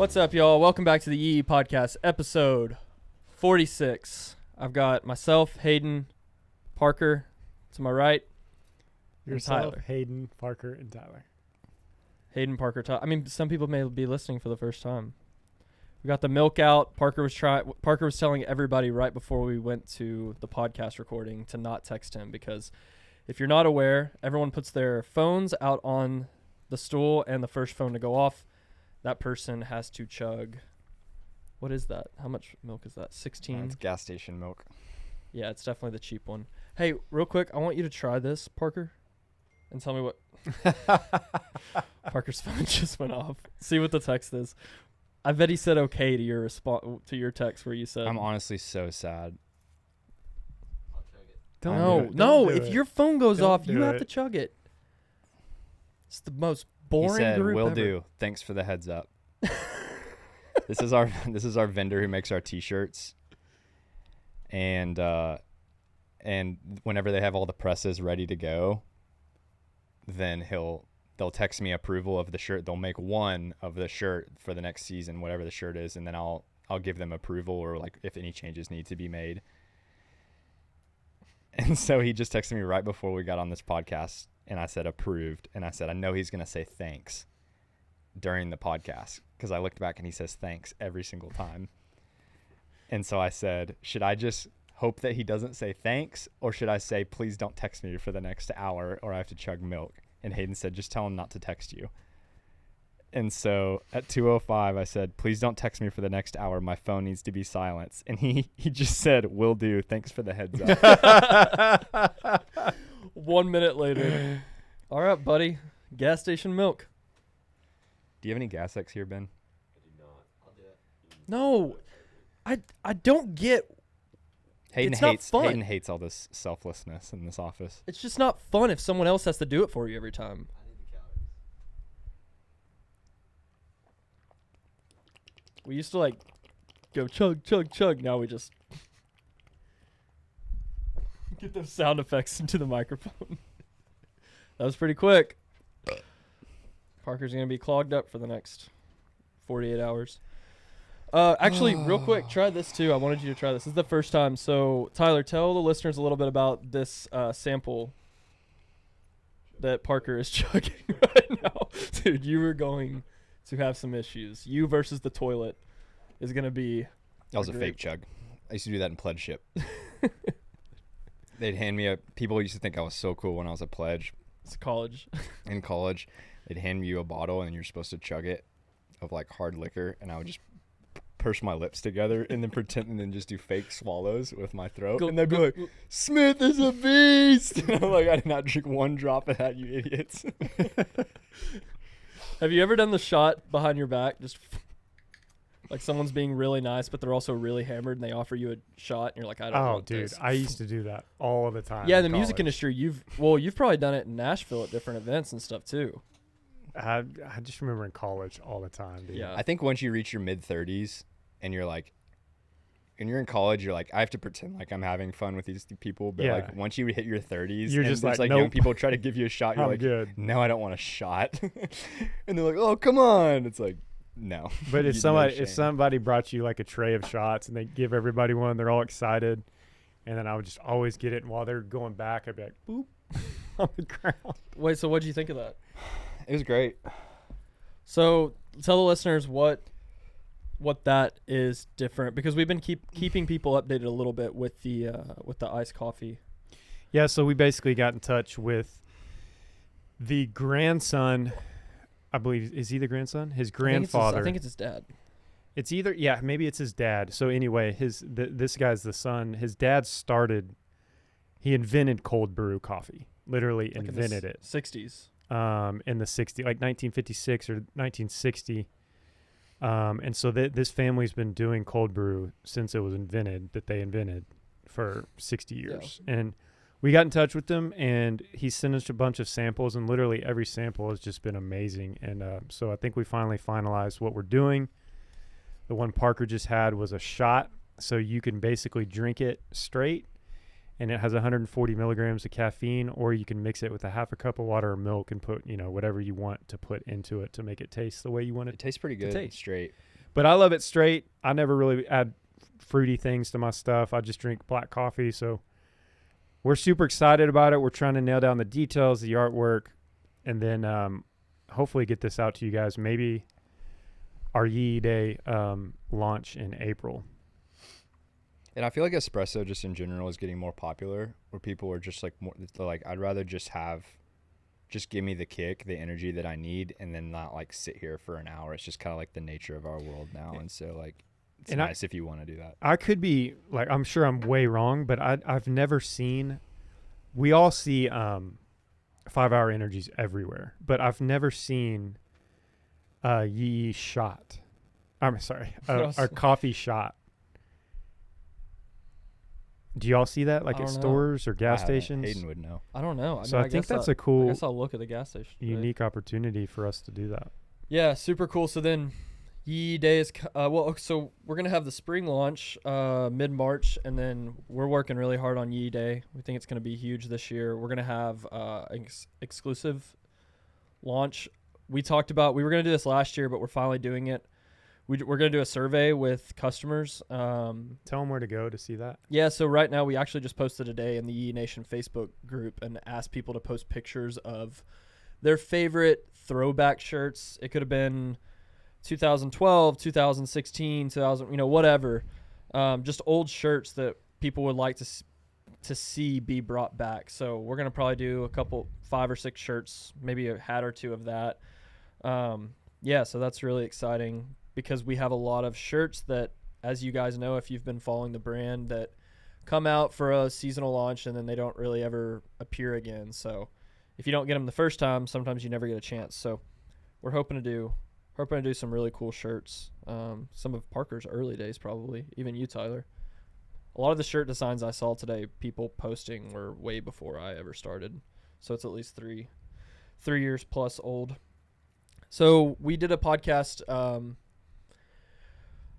What's up, y'all? Welcome back to the Yee Yee Podcast, episode 46. I've got myself, Hayden, Parker to my right. Yourself, Tyler. Hayden, Parker, and Tyler. Hayden, Parker, Tyler. I mean, some people may be listening for the first time. We got the milk out. Parker was telling everybody right before we went to the podcast recording to not text him because if you're not aware, everyone puts their phones out on the stool and the first phone to go off, that person has to chug. What is that? How much milk is that? 16? It's gas station milk. Yeah, it's definitely the cheap one. Hey, real quick, I want you to try this, Parker, and tell me what. Parker's phone just went off. See what the text is. I bet he said okay to your response to your text where you said. I'm honestly so sad. No. If your phone goes Don't off, you do have it. to chug it. It's the most boring He said, group "Will ever. do. Thanks for the heads up." This is our vendor who makes our T-shirts, and whenever they have all the presses ready to go, then they'll text me approval of the shirt. They'll make one of the shirt for the next season, whatever the shirt is, and then I'll give them approval or like if any changes need to be made. And so he just texted me right before we got on this podcast, and I said approved, and I said I know he's gonna say thanks during the podcast because I looked back and he says thanks every single time. And so I said, should I just hope that he doesn't say thanks, or should I say please don't text me for the next hour or I have to chug milk? And Hayden said, just tell him not to text you. And so at 2:05, I said, please don't text me for the next hour. My phone needs to be silenced. And he just said, will do. Thanks for the heads up. 1 minute later. All right, buddy. Gas station milk. Do you have any gas X here, Ben? No, I don't get. It's not fun. Hayden hates all this selflessness in this office. It's just not fun if someone else has to do it for you every time. We used to like go chug, chug, chug. Now we just get those sound effects into the microphone. That was pretty quick. Parker's going to be clogged up for the next 48 hours. Actually, real quick, try this too. I wanted you to try this. This is the first time. So, Tyler, tell the listeners a little bit about this sample that Parker is chugging right now. Dude, you are going to have some issues. You versus the toilet is going to be... That was a fake chug. I used to do that in pledgeship. They'd hand me people used to think I was so cool when I was a pledge. It's college. In college, they'd hand you a bottle and you're supposed to chug it of like hard liquor, and I would just purse my lips together and then pretend and then just do fake swallows with my throat. And they'd be like, Smith is a beast. And I'm like, I did not drink one drop of that, you idiots. Have you ever done the shot behind your back? Just like someone's being really nice, but they're also really hammered, and they offer you a shot, and you're like, I don't want dude, this. I used to do that all the time. Yeah, in the music college. industry, you've probably done it in Nashville at different events and stuff too. I just remember in college all the time, dude. Yeah. I think once you reach your mid-30s and you're like, when you're in college, you're like, I have to pretend like I'm having fun with these people. But like once you hit your 30s, You're and just there's like, young nope. people try to give you a shot. You're I'm like, good. no, I don't want a shot. And they're like, oh, come on. It's like, no. But if No if shame. somebody brought you like a tray of shots and they give everybody one, they're all excited, and then I would just always get it. And while they're going back, I'd be like, boop, on the ground. Wait, so what did you think of that? It was great. So tell the listeners what that is different, because we've been keeping people updated a little bit with the iced coffee. Yeah, so we basically got in touch with the grandson. I believe, is he the grandson? His grandfather. I think it's his dad. It's either, maybe it's his dad. So anyway, this guy's the son. His dad he invented cold brew coffee. Literally Like invented in the it. 60s. In the 60s, like 1956 or 1960. And so this family's been doing cold brew since it was invented, that they invented, for 60 years. Yeah. And we got in touch with them, and he sent us a bunch of samples, and literally every sample has just been amazing. And so I think we finally finalized what we're doing. The one Parker just had was a shot, so you can basically drink it straight, and it has 140 milligrams of caffeine, or you can mix it with a half a cup of water or milk and put, whatever you want to put into it to make it taste the way you want it. It tastes pretty good taste. straight. But I love it straight. I never really add fruity things to my stuff. I just drink black coffee. So we're super excited about it. We're trying to nail down the details, the artwork, and then hopefully get this out to you guys. Maybe our Yee Day launch in April. And I feel like espresso just in general is getting more popular, where people are just like more like, I'd rather just give me the kick, the energy that I need, and then not like sit here for an hour. It's just kind of like the nature of our world now. And so like, it's nice if you want to do that. I could be like, I'm sure I'm way wrong, but I've never seen, we all see 5-hour energies everywhere, but I've never seen a Yee shot. I'm sorry, a coffee shot. Do y'all see that like at stores or gas stations? Hayden would know. I don't know. I think that's a cool, I guess I'll look at the gas station today. Unique opportunity for us to do that. Yeah, super cool. So then Yee Day is, so we're going to have the spring launch mid-March, and then we're working really hard on Yee Day. We think it's going to be huge this year. We're going to have exclusive launch. We talked about, we were going to do this last year, but we're finally doing it. We're going to do a survey with customers. Tell them where to go to see that. Yeah, so right now we actually just posted a day in the Yee Nation Facebook group and asked people to post pictures of their favorite throwback shirts. It could have been 2012, 2016, 2000, whatever. Just old shirts that people would like to see be brought back. So we're going to probably do a couple, 5 or 6 shirts, maybe a hat or 2 of that. Yeah, so that's really exciting, because we have a lot of shirts that, as you guys know, if you've been following the brand, that come out for a seasonal launch and then they don't really ever appear again. So if you don't get them the first time, sometimes you never get a chance. So we're hoping to do some really cool shirts. Some of Parker's early days, probably, even you, Tyler. A lot of the shirt designs I saw today, people posting, were way before I ever started. So it's at least 3 years plus old. So we did a podcast,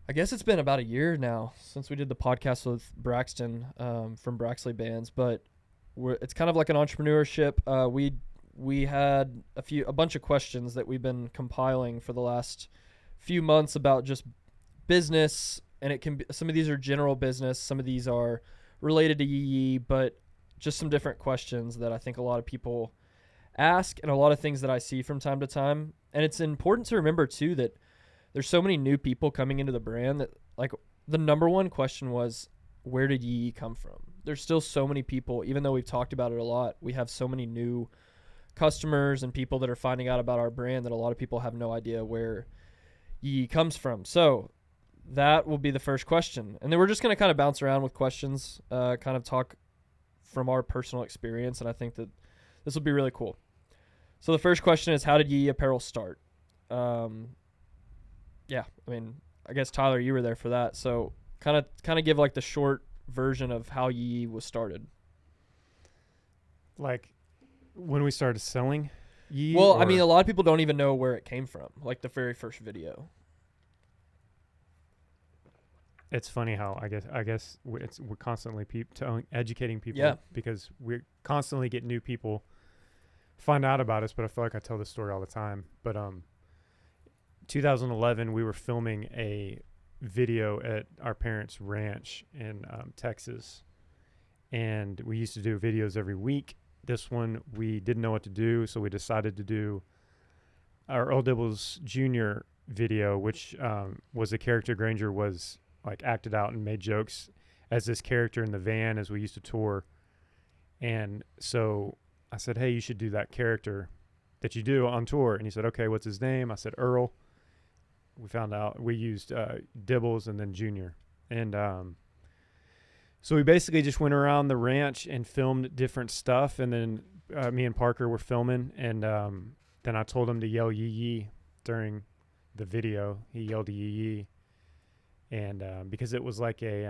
I guess it's been about a year now since we did the podcast with Braxton from Braxley Bands, but it's kind of like an entrepreneurship. We had a bunch of questions that we've been compiling for the last few months about just business, and it can be, some of these are general business, some of these are related to Yee Yee, but just some different questions that I think a lot of people ask, and a lot of things that I see from time to time. And it's important to remember too that there's so many new people coming into the brand that, like, the number one question was, where did Yee Yee come from? There's still so many people, even though we've talked about it a lot, we have so many new customers and people that are finding out about our brand that a lot of people have no idea where Yee Yee comes from. So that will be the first question. And then we're just going to kind of bounce around with questions, kind of talk from our personal experience. And I think that this will be really cool. So the first question is, how did Yee Yee Apparel start? Yeah, I mean, I guess, Tyler, you were there for that. So kind of give like the short version of how Yee Yee was started. Like when we started selling Yee Yee? Well, I mean, a lot of people don't even know where it came from, like the very first video. It's funny how I guess we're constantly educating people, Yeah, because we constantly get new people find out about us, but I feel like I tell this story all the time. But 2011, we were filming a video at our parents' ranch in Texas, and we used to do videos every week. This one, we didn't know what to do, so we decided to do our Earl Dibbles Jr. video, which was a character Granger was like acted out and made jokes as this character in the van as we used to tour. And so I said, hey, you should do that character that you do on tour. And he said, okay, what's his name? I said, Earl. We found out we used Dibbles and then Junior. And so we basically just went around the ranch and filmed different stuff. And then me and Parker were filming. And then I told him to yell Yee Yee during the video. He yelled Yee Yee. And because it was like it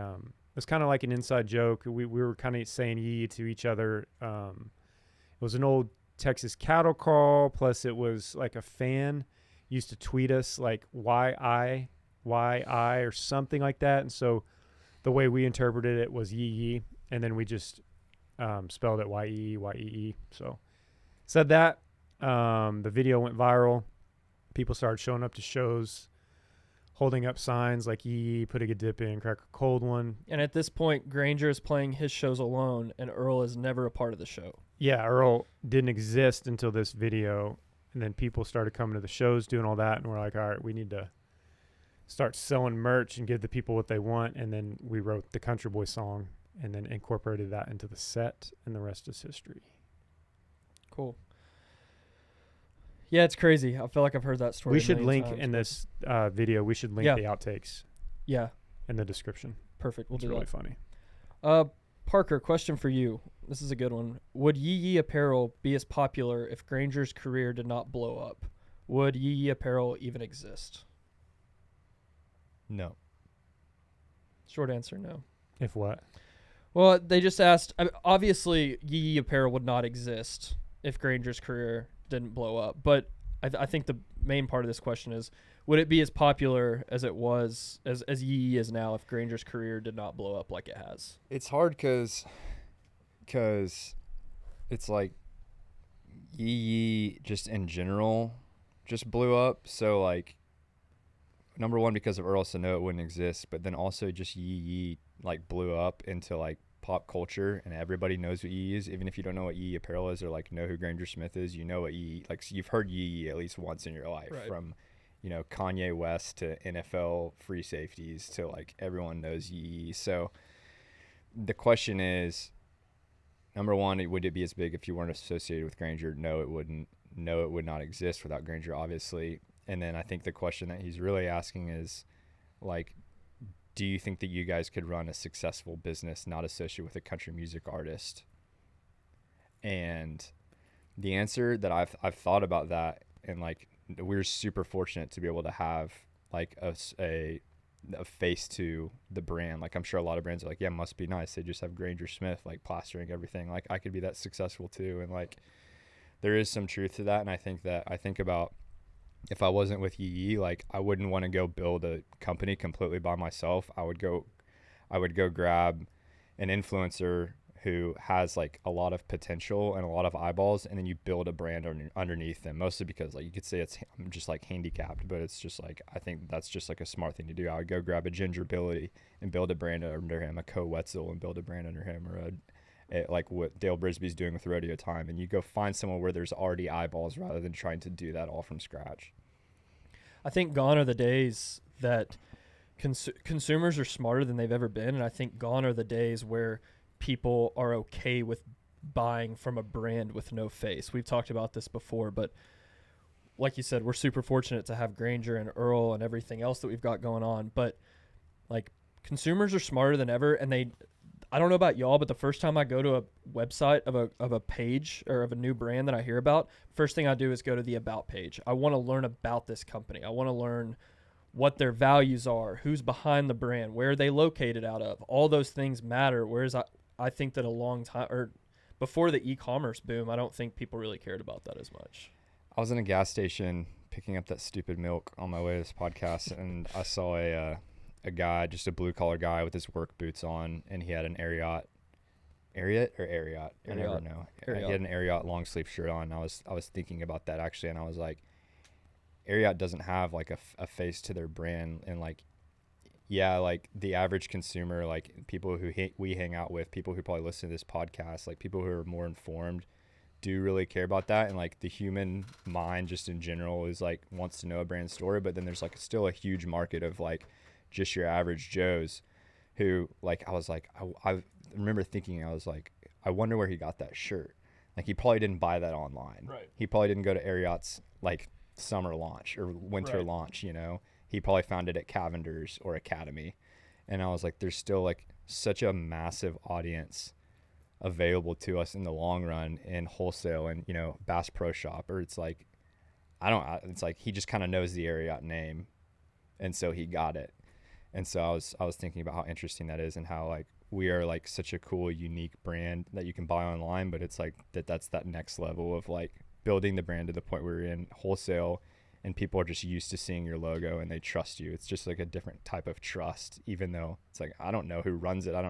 was kind of like an inside joke. We were kind of saying Yee Yee to each other. It was an old Texas cattle call, plus it was like a fan used to tweet us like YI or something like that. And so the way we interpreted it was Yee Yee, and then we just spelled it YEE. So said that. The video went viral. People started showing up to shows. holding up signs like Yee Yee, putting a dip in, crack a cold one. And at this point, Granger is playing his shows alone, and Earl is never a part of the show. Yeah, Earl didn't exist until this video, and then people started coming to the shows doing all that, and we're like, all right, we need to start selling merch and give the people what they want. And then we wrote the Country Boy song and then incorporated that into the set, and the rest is history. Cool. Yeah, it's crazy. I feel like I've heard that story. We should a million link times, in but- this video, we should link Yeah. the outtakes Yeah, in the description. perfect. We'll It's do really that. funny. Parker, question for you. This is a good one. Would Yee Yee Apparel be as popular if Granger's career did not blow up? Would Yee Yee Apparel even exist? No. Short answer, no. If what? Well, they just asked. Obviously, Yee Yee Apparel would not exist if Granger's career didn't blow up. But I think the main part of this question is, would it be as popular as it was, as Yee Yee is now, if Granger's career did not blow up like it has? It's hard because it's like Yee Yee just in general just blew up. So like, number one, because of Earl, so no, it wouldn't exist. But then also just Yee Yee like blew up into like pop culture, and everybody knows what Yee Yee is. Even if you don't know what Yee Yee Apparel is or like know who Granger Smith is, you know what Yee Yee, like you've heard Yee Yee at least once in your life. Right. From, you know, Kanye West to NFL free safeties to like everyone knows Yee Yee. So the question is, number one, would it be as big if you weren't associated with Granger? No, it wouldn't. No, it would not exist without Granger, obviously. And then I think the question that he's really asking is, like, do you think that you guys could run a successful business not associated with a country music artist? And the answer that I've thought about that, and like, we're super fortunate to be able to have like a face to the brand. Like, I'm sure a lot of brands are like, yeah, must be nice. They just have Granger Smith like plastering everything. Like, I could be that successful too. And like, there is some truth to that. And I think about, if I wasn't with Yee Yee, like, I wouldn't want to go build a company completely by myself. I would go grab an influencer who has like a lot of potential and a lot of eyeballs, and then you build a brand underneath them. Mostly because, like, you could say I'm just like handicapped, but it's just like, I think that's just like a smart thing to do. I would go grab a Ginger Billy and build a brand under him, a Co Wetzel and build a brand under him, or like what Dale Brisby's doing with Rodeo Time, and you go find someone where there's already eyeballs rather than trying to do that all from scratch. I think gone are the days that consumers are smarter than they've ever been, and I think gone are the days where people are okay with buying from a brand with no face. We've talked about this before, but like you said, we're super fortunate to have Granger and Earl and everything else that we've got going on, but like, consumers are smarter than ever, and I don't know about y'all, but the first time I go to a website of a page or of a new brand that I hear about, first thing I do is go to the About page. I want to learn about this company. I want to learn what their values are, who's behind the brand, where are they located out of. All those things matter, whereas I think that a long time, or before the e-commerce boom, I don't think people really cared about that as much. I was in a gas station picking up that stupid milk on my way to this podcast, and I saw a guy, just a blue collar guy with his work boots on, and he had an Ariat. I never know. Ariat. He had an Ariat long sleeve shirt on. I was thinking about that actually, and I was like, Ariat doesn't have like a face to their brand, and like, yeah, like the average consumer, like people who we hang out with, people who probably listen to this podcast, like people who are more informed, do really care about that. And like, the human mind just in general is like, wants to know a brand story, but then there's like still a huge market of like just your average Joes who, like, I was like, I remember thinking, I was like, I wonder where he got that shirt. Like, he probably didn't buy that online. Right. He probably didn't go to Ariat's like summer launch or winter launch, you know. He probably found it at Cavender's or Academy. And I was like, there's still like such a massive audience available to us in the long run in wholesale and, you know, Bass Pro Shop, or it's like, it's like he just kind of knows the Ariat name, and so he got it. And so I was thinking about how interesting that is, and how like we are like such a cool, unique brand that you can buy online, but it's like that's that next level of like building the brand to the point where you're in wholesale and people are just used to seeing your logo and they trust you. It's just like a different type of trust, even though it's like, I don't know who runs it. I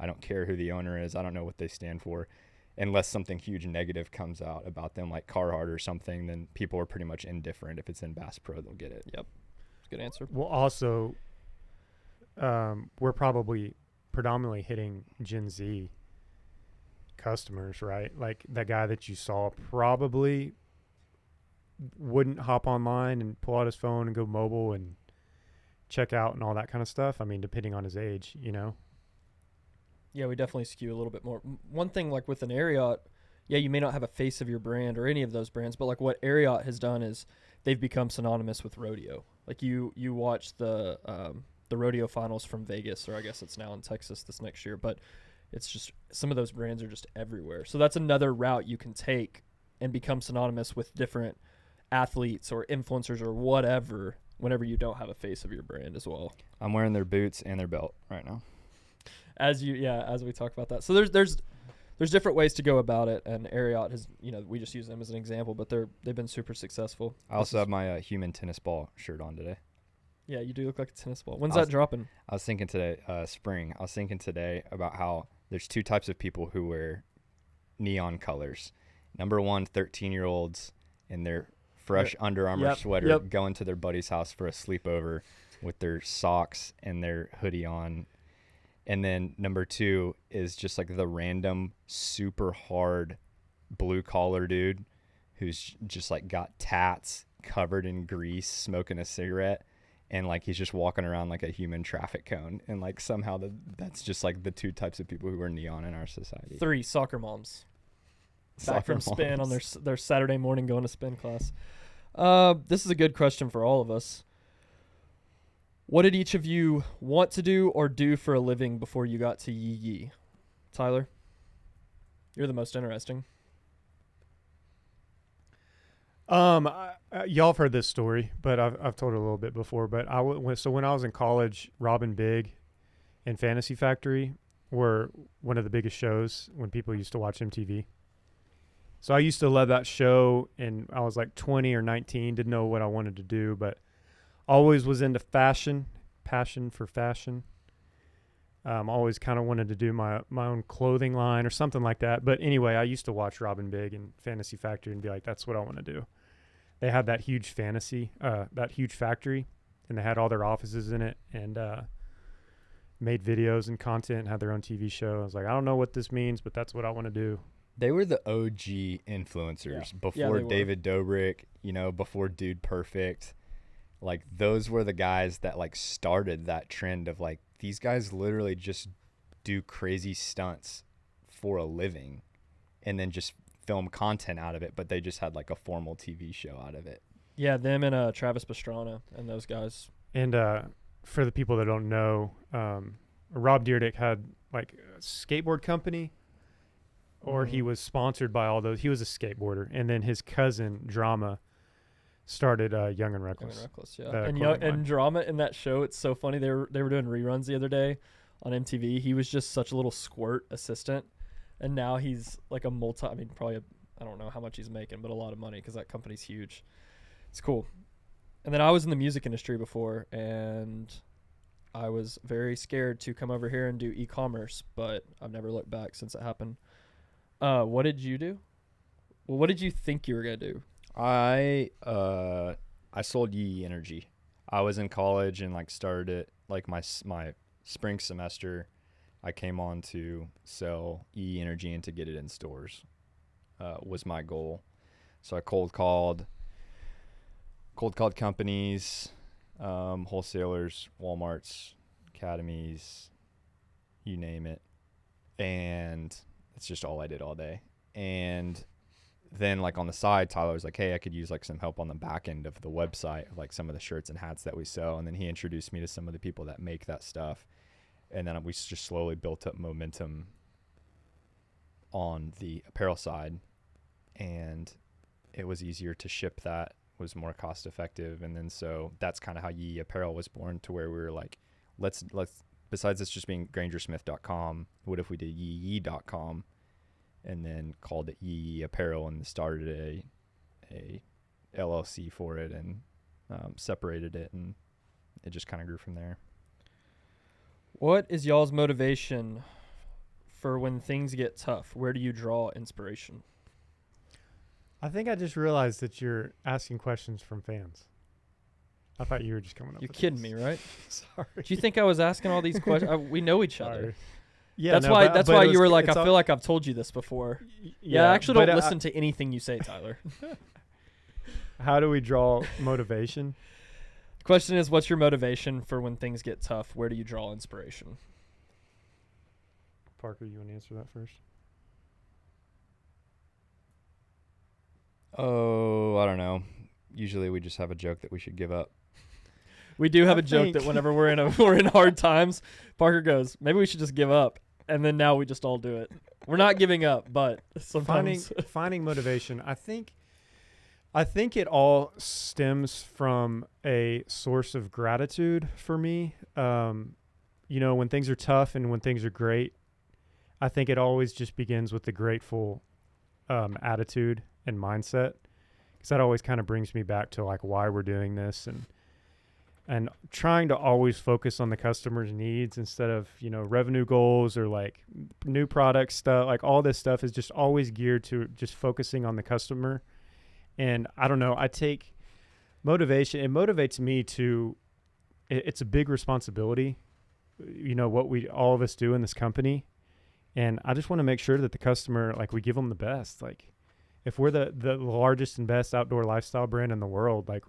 don't care who the owner is. I don't know what they stand for. Unless something huge negative comes out about them, like Carhartt or something, then people are pretty much indifferent. If it's in Bass Pro, they'll get it. Yep. Good answer. Well, also, we're probably predominantly hitting Gen Z customers, right? Like that guy that you saw probably wouldn't hop online and pull out his phone and go mobile and check out and all that kind of stuff. I mean, depending on his age, you know? Yeah, we definitely skew a little bit more. One thing, like with an Ariat, yeah, you may not have a face of your brand or any of those brands, but like what Ariat has done is they've become synonymous with rodeo. Like you watch the rodeo finals from Vegas, or I guess it's now in Texas this next year, but it's just some of those brands are just everywhere. So that's another route you can take and become synonymous with different athletes or influencers or whatever whenever you don't have a face of your brand as well. I'm wearing their boots and their belt right now. As we talk about that. So there's different ways to go about it, and Ariat has, we just use them as an example, but they've been super successful. I also have my human tennis ball shirt on today. Yeah, you do look like a tennis ball. When's that dropping? I was thinking today, spring. I was thinking today about how there's two types of people who wear neon colors. Number one, 13-year-olds in their fresh Under Armour sweater going to their buddy's house for a sleepover with their socks and their hoodie on. And then number two is just like the random super hard blue collar dude who's just like got tats, covered in grease, smoking a cigarette, and like he's just walking around like a human traffic cone. And like somehow that's just like the two types of people who are neon in our society. 3 soccer moms. Back from spin on their Saturday morning going to spin class. This is a good question for all of us. What did each of you want to do or do for a living before you got to Yee Yee? Tyler, you're the most interesting. Y'all have heard this story, but I've told it a little bit before. But so when I was in college, Robin Big and Fantasy Factory were one of the biggest shows when people used to watch MTV. So I used to love that show, and I was like 20 or 19, didn't know what I wanted to do, but always was into fashion, passion for fashion. Always kind of wanted to do my own clothing line or something like that. But anyway, I used to watch Robin Big and Fantasy Factory and be like, that's what I want to do. They had that huge factory, and they had all their offices in it, and made videos and content and had their own TV show. I was like, I don't know what this means, but that's what I want to do. They were the OG influencers before David Dobrik, before Dude Perfect. Like those were the guys that like started that trend of like, these guys literally just do crazy stunts for a living and then just film content out of it, but they just had like a formal TV show out of it. Yeah, them and Travis Pastrana and those guys. And for the people that don't know, Rob Dyrdek had like a skateboard company, or he was sponsored by all those. He was a skateboarder, and then his cousin Drama started Young and Reckless. Young and Reckless, yeah. And Drama in that show, it's so funny. They were doing reruns the other day on MTV. He was just such a little squirt assistant, and now he's like a I don't know how much he's making, but a lot of money because that company's huge. It's cool. And then I was in the music industry before, and I was very scared to come over here and do e-commerce, but I've never looked back since it happened. What did you do? Well, what did you think you were going to do? I sold Yee Yee Energy. I was in college and like started it like my spring semester. I came on to sell Yee Yee Energy and to get it in stores was my goal. So I cold called companies, wholesalers, Walmarts, academies, you name it, and it's just all I did all day. And then like on the side, Tyler was like, hey, I could use like some help on the back end of the website of like some of the shirts and hats that we sell. And then he introduced me to some of the people that make that stuff. And then we just slowly built up momentum on the apparel side, and it was easier to ship. That was more cost effective. And then so that's kind of how Yee Yee Apparel was born, to where we were like, let's besides this just being grangersmith.com, what if we did yeeyee.com and then called it Yee Yee Apparel and started a LLC for it and separated it, and it just kind of grew from there. What is y'all's motivation for when things get tough? Where do you draw inspiration? I think I just realized that you're asking questions from fans. I thought you were just coming up. You're with kidding these. me, right? Sorry. Do you think I was asking all these questions? We know each other. Sorry. Yeah, That's no, why. but- That's but why it you were was- like, it's I all- feel like I've told you this before. Yeah, I actually but, don't listen to anything you say, Tyler. How do we draw motivation? The question is, what's your motivation for when things get tough? Where do you draw inspiration? Parker, you want to answer that first? Oh, I don't know. Usually we just have a joke that we should give up. We do have I a joke think- that whenever we're in hard times, Parker goes, maybe we should just give up, and then now we just all do it. We're not giving up, but sometimes Finding motivation. I think it all stems from a source of gratitude for me. When things are tough and when things are great, I think it always just begins with the grateful attitude and mindset, because that always kind of brings me back to like why we're doing this and trying to always focus on the customer's needs instead of, revenue goals or like new product stuff. Like all this stuff is just always geared to just focusing on the customer. And I don't know, I take motivation. It motivates me to, it's a big responsibility, what all of us do in this company. And I just want to make sure that the customer, like we give them the best. Like if we're the largest and best outdoor lifestyle brand in the world, like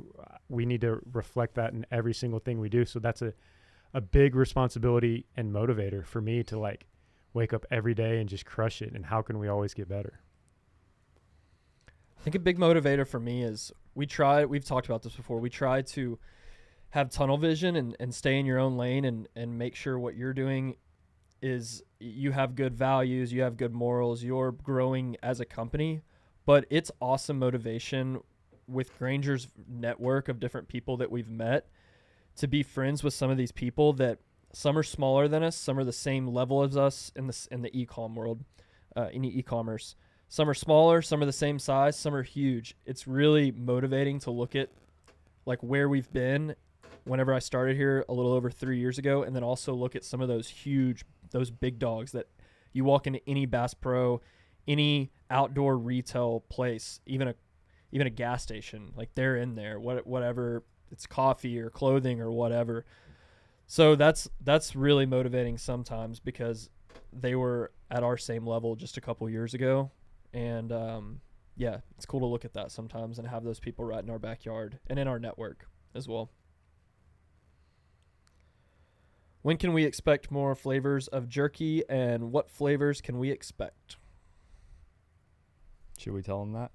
we need to reflect that in every single thing we do. So that's a big responsibility and motivator for me to like wake up every day and just crush it. And how can we always get better? I think a big motivator for me is we've talked about this before, we try to have tunnel vision and stay in your own lane and make sure what you're doing is you have good values, you have good morals, you're growing as a company. But it's awesome motivation with Granger's network of different people that we've met to be friends with some of these people that some are smaller than us, some are the same level as us in the e-com world, in e-commerce. Some are smaller, some are the same size, some are huge. It's really motivating to look at like where we've been whenever I started here a little over 3 years ago, and then also look at some of those big dogs that you walk into any Bass Pro, any outdoor retail place, even a gas station, like they're in there, whatever, it's coffee or clothing or whatever. So that's really motivating sometimes because they were at our same level just a couple years ago. And it's cool to look at that sometimes and have those people right in our backyard and in our network as well. When can we expect more flavors of jerky, and what flavors can we expect? Should we tell them that?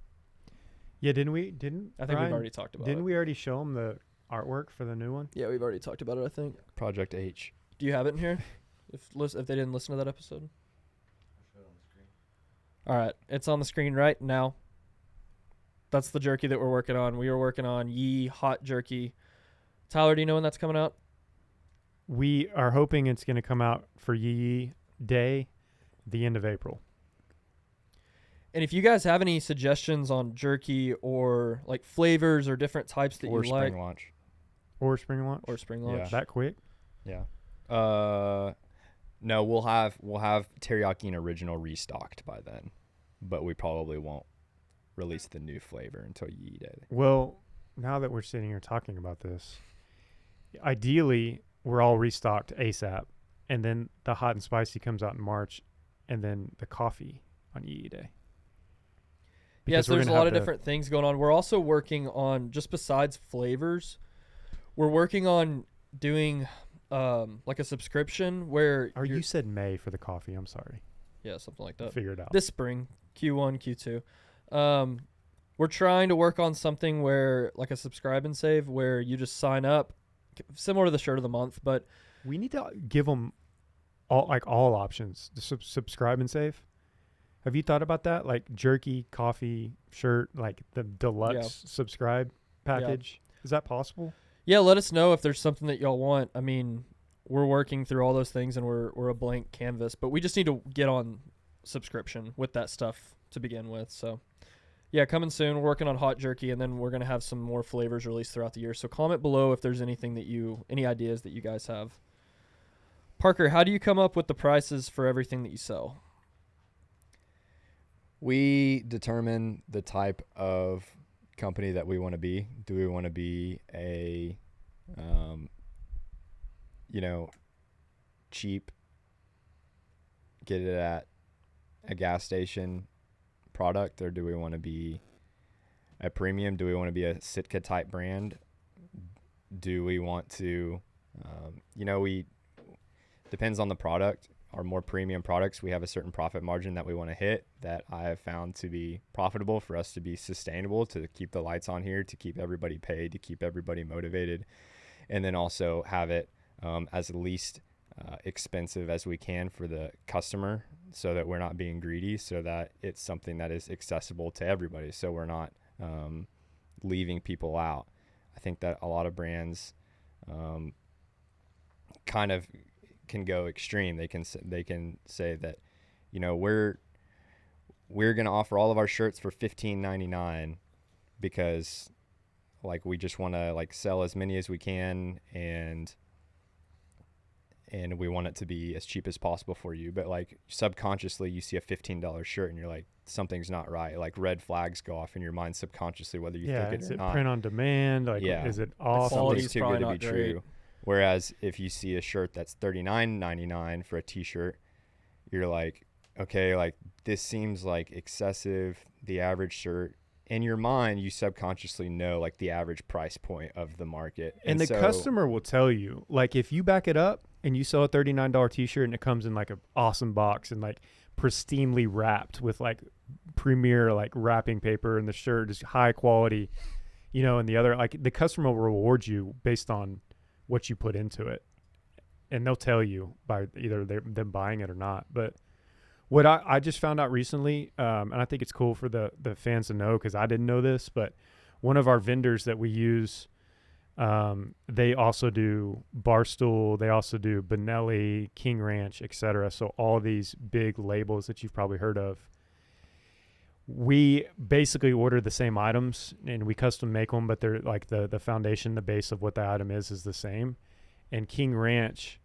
Yeah, I think We've already talked about it. Didn't we already show them the artwork for the new one? Yeah, we've already talked about it, I think. Project H. Do you have it in here? If they didn't listen to that episode? All right, it's on the screen right now. That's the jerky that we're working on. We are working on Yee Hot Jerky. Tyler, do you know when that's coming out? We are hoping it's going to come out for Yee Yee Day, the end of April. And if you guys have any suggestions on jerky or like flavors or different types that Or you spring like, launch. Or spring launch? or spring launch, Yeah. That quick? Yeah. No, we'll have teriyaki and original restocked by then, but we probably won't release the new flavor until Yee Yee Day. Well, now that we're sitting here talking about this, ideally we're all restocked ASAP, and then the hot and spicy comes out in March, and then the coffee on Yee Yee Day. Yes, Because we're there's a gonna lot have of different things going on. We're also working on, just besides flavors, we're working on doing like a subscription where You said May for the coffee. I'm sorry. yeah, something like that. Figure it out. This spring, Q1, Q2. We're trying to work on something where like a subscribe and save where you just sign up, similar to the shirt of the month, but We need to give them all options. Subscribe and save. Have you thought about that? Like jerky, coffee, shirt, like the deluxe subscribe package. Is that possible? yeah, let us know if there's something that y'all want. I mean, we're working through all those things and we're a blank canvas, but we just need to get on subscription with that stuff to begin with. So yeah, coming soon. We're working on hot jerky, and then we're going to have some more flavors released throughout the year. So comment below if there's anything any ideas that you guys have. Parker, how do you come up with the prices for everything that you sell? We determine the type of company that we want to be. Do we want to be a you know, cheap, get it at a gas station product, or do we want to be a premium? Do we want to be a Sitka type brand? Do we want to, we depends on the product. Our more premium products, we have a certain profit margin that we want to hit that I have found to be profitable for us to be sustainable, to keep the lights on here, to keep everybody paid, to keep everybody motivated, and then also have it as least expensive as we can for the customer, so that we're not being greedy, so that it's something that is accessible to everybody, so we're not leaving people out. I think that a lot of brands kind of can go extreme. They can say that, we're going to offer all of our shirts for $15.99 because like we just want to like sell as many as we can, and we want it to be as cheap as possible for you. But like subconsciously you see a $15 shirt and you're like, something's not right. Like red flags go off in your mind subconsciously, whether you think it is or it not. print on demand? Like, is it off? Something's too good to be great. true. Whereas if you see a shirt that's $39.99 for a t-shirt, you're like, okay, like this seems like excessive. The average shirt, in your mind, you subconsciously know like the average price point of the market. And the customer will tell you, like if you back it up and you sell a $39 t-shirt and it comes in like an awesome box and like pristinely wrapped with like premier like wrapping paper, and the shirt is high quality, and the other, like the customer will reward you based on what you put into it, and they'll tell you by either them buying it or not. But what I just found out recently, and I think it's cool for the fans to know, because I didn't know this, but one of our vendors that we use, they also do Barstool, they also do Benelli, King Ranch, etc. So all these big labels that you've probably heard of. We basically order the same items and we custom make them, but they're like the foundation, the base of what the item is the same. And King Ranch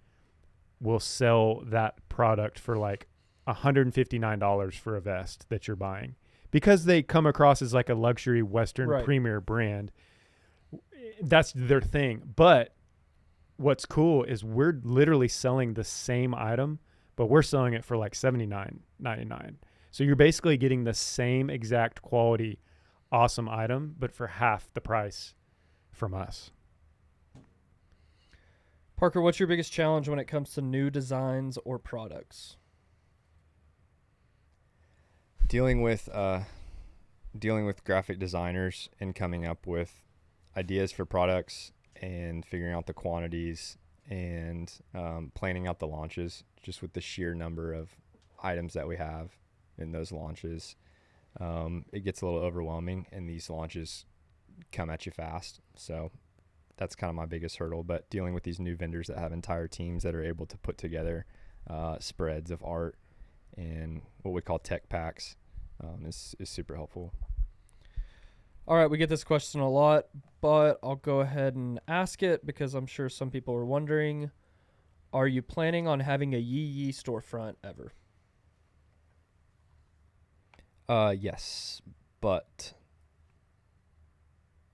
will sell that product for like $159 for a vest that you're buying, because they come across as like a luxury Western premier brand. That's their thing. But what's cool is we're literally selling the same item, but we're selling it for like $79.99. So you're basically getting the same exact quality, awesome item, but for half the price from us. Parker, what's your biggest challenge when it comes to new designs or products? Dealing with graphic designers and coming up with ideas for products and figuring out the quantities and planning out the launches, just with the sheer number of items that we have in those launches. It gets a little overwhelming, and these launches come at you fast. So that's kind of my biggest hurdle. But dealing with these new vendors that have entire teams that are able to put together spreads of art and what we call tech packs is super helpful. All right, we get this question a lot, but I'll go ahead and ask it because I'm sure some people are wondering, are you planning on having a Yee Yee storefront ever? Yes, but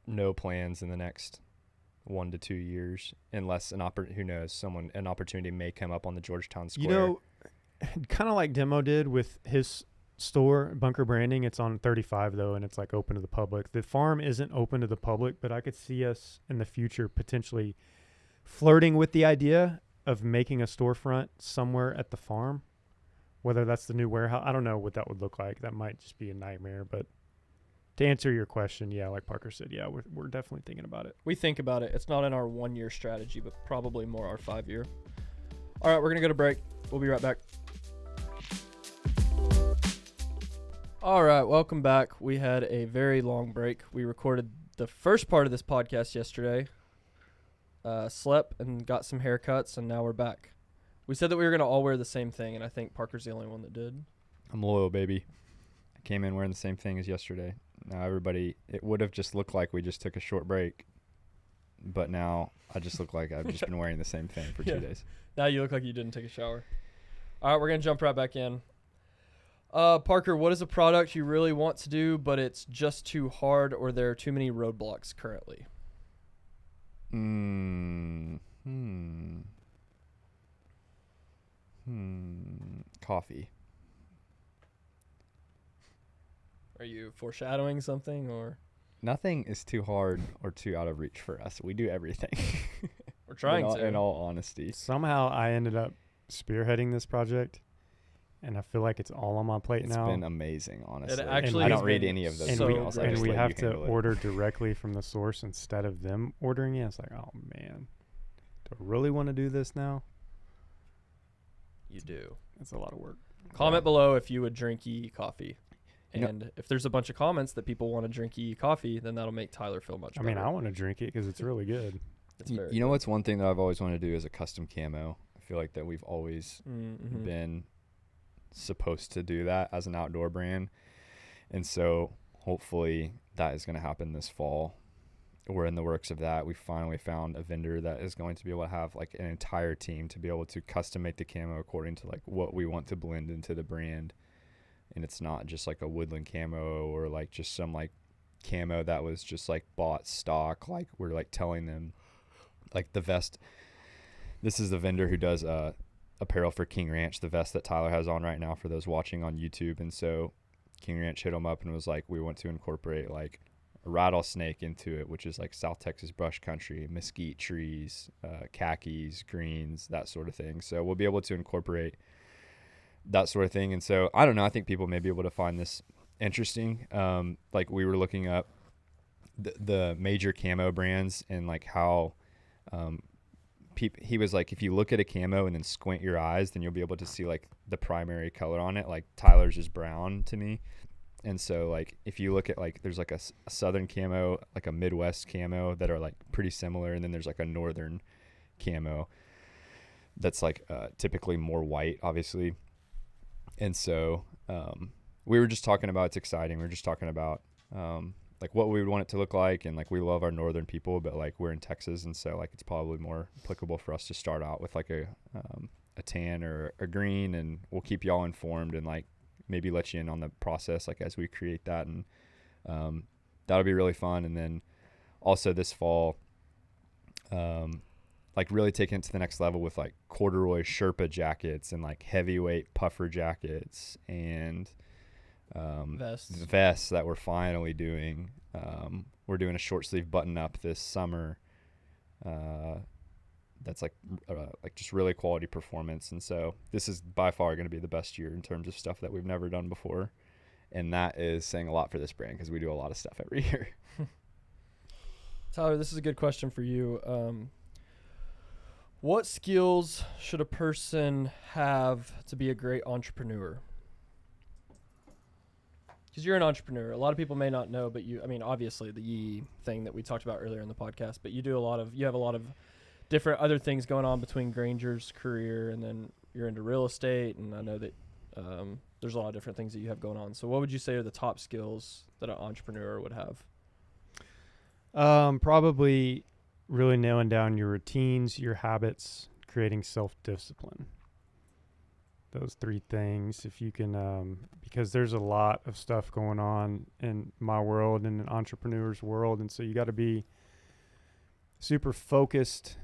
no plans in the next 1 to 2 years, unless an opportunity may come up on the Georgetown Square. Kind of like Demo did with his store, Bunker Branding. It's on 35 though, and it's like open to the public. The farm isn't open to the public, but I could see us in the future potentially flirting with the idea of making a storefront somewhere at the farm. Whether that's the new warehouse, I don't know what that would look like. That might just be a nightmare. But to answer your question, yeah, like Parker said, yeah, we're definitely thinking about it. We think about it. It's not in our 1-year strategy, but probably more our 5-year. All right, we're going to go to break. We'll be right back. All right, welcome back. We had a very long break. We recorded the first part of this podcast yesterday, slept and got some haircuts, and now we're back. We said that we were going to all wear the same thing, and I think Parker's the only one that did. I'm loyal, baby. I came in wearing the same thing as yesterday. Now it would have just looked like we just took a short break, but now I just look like I've just been wearing the same thing for 2 days. Now you look like you didn't take a shower. All right, we're going to jump right back in. Parker, what is a product you really want to do, but it's just too hard or there are too many roadblocks currently? Coffee. Are you foreshadowing something, or Nothing is too hard or too out of reach for us. We do everything. we're trying in to? In all honesty. Somehow I ended up spearheading this project, and I feel like it's all on my plate It's now. been amazing, honestly. actually I has don't read been any of those and so emails. great. we have to handle it. order directly from the source instead of them ordering it. It's like, oh man, do I really want to do this now? You do. It's a lot of work. Comment below if you would drink Yee Yee Coffee. You know- And if there's a bunch of comments that people want to drink Yee Yee Coffee, then that'll make Tyler feel much I better. mean, I want to drink it because it's really good. It's You very know what's one thing that I've always wanted to do is a custom camo. I feel like that we've always mm-hmm. been supposed to do that as an outdoor brand. And so hopefully that is going to happen this fall. We're in the works of that. We finally found a vendor that is going to be able to have like an entire team to be able to custom make the camo according to like what we want to blend into the brand. And it's not just like a woodland camo or like just some like camo that was just like bought stock. Like we're like telling them like the vest. This is the vendor who does apparel for King Ranch, the vest that Tyler has on right now for those watching on YouTube. And so King Ranch hit him up and was like, we want to incorporate like a rattlesnake into it, which is like South Texas brush country, mesquite trees, khakis, greens, that sort of thing. So we'll be able to incorporate that sort of thing. And so I don't know, I think people may be able to find this interesting. Like we were looking up the major camo brands and like how he was like, if you look at a camo and then squint your eyes, then you'll be able to see like the primary color on it. Like Tyler's is brown to me. And so like if you look at like there's like a southern camo, like a Midwest camo that are like pretty similar, and then there's like a northern camo that's like typically more white, obviously. And so we were just talking about, it's exciting. We were just talking about like what we would want it to look like, and like we love our northern people, but like we're in Texas, and so like it's probably more applicable for us to start out with like a tan or a green, and we'll keep y'all informed and like maybe let you in on the process like as we create that. And that'll be really fun. And then also this fall like really taking it to the next level with like corduroy Sherpa jackets and like heavyweight puffer jackets and vests that we're finally doing. We're doing a short sleeve button up this summer that's like just really quality performance. And so this is by far going to be the best year in terms of stuff that we've never done before, and that is saying a lot for this brand because we do a lot of stuff every year. Tyler, this is a good question for you. What skills should a person have to be a great entrepreneur? Because you're an entrepreneur. A lot of people may not know, but you, I mean, obviously the Yee thing that we talked about earlier in the podcast, but you have a lot of different other things going on between Granger's career, and then you're into real estate, and I know that there's a lot of different things that you have going on. So what would you say are the top skills that an entrepreneur would have? Probably really nailing down your routines, your habits, creating self-discipline. Those three things, if you can, because there's a lot of stuff going on in my world and an entrepreneur's world, and so you got to be super focused,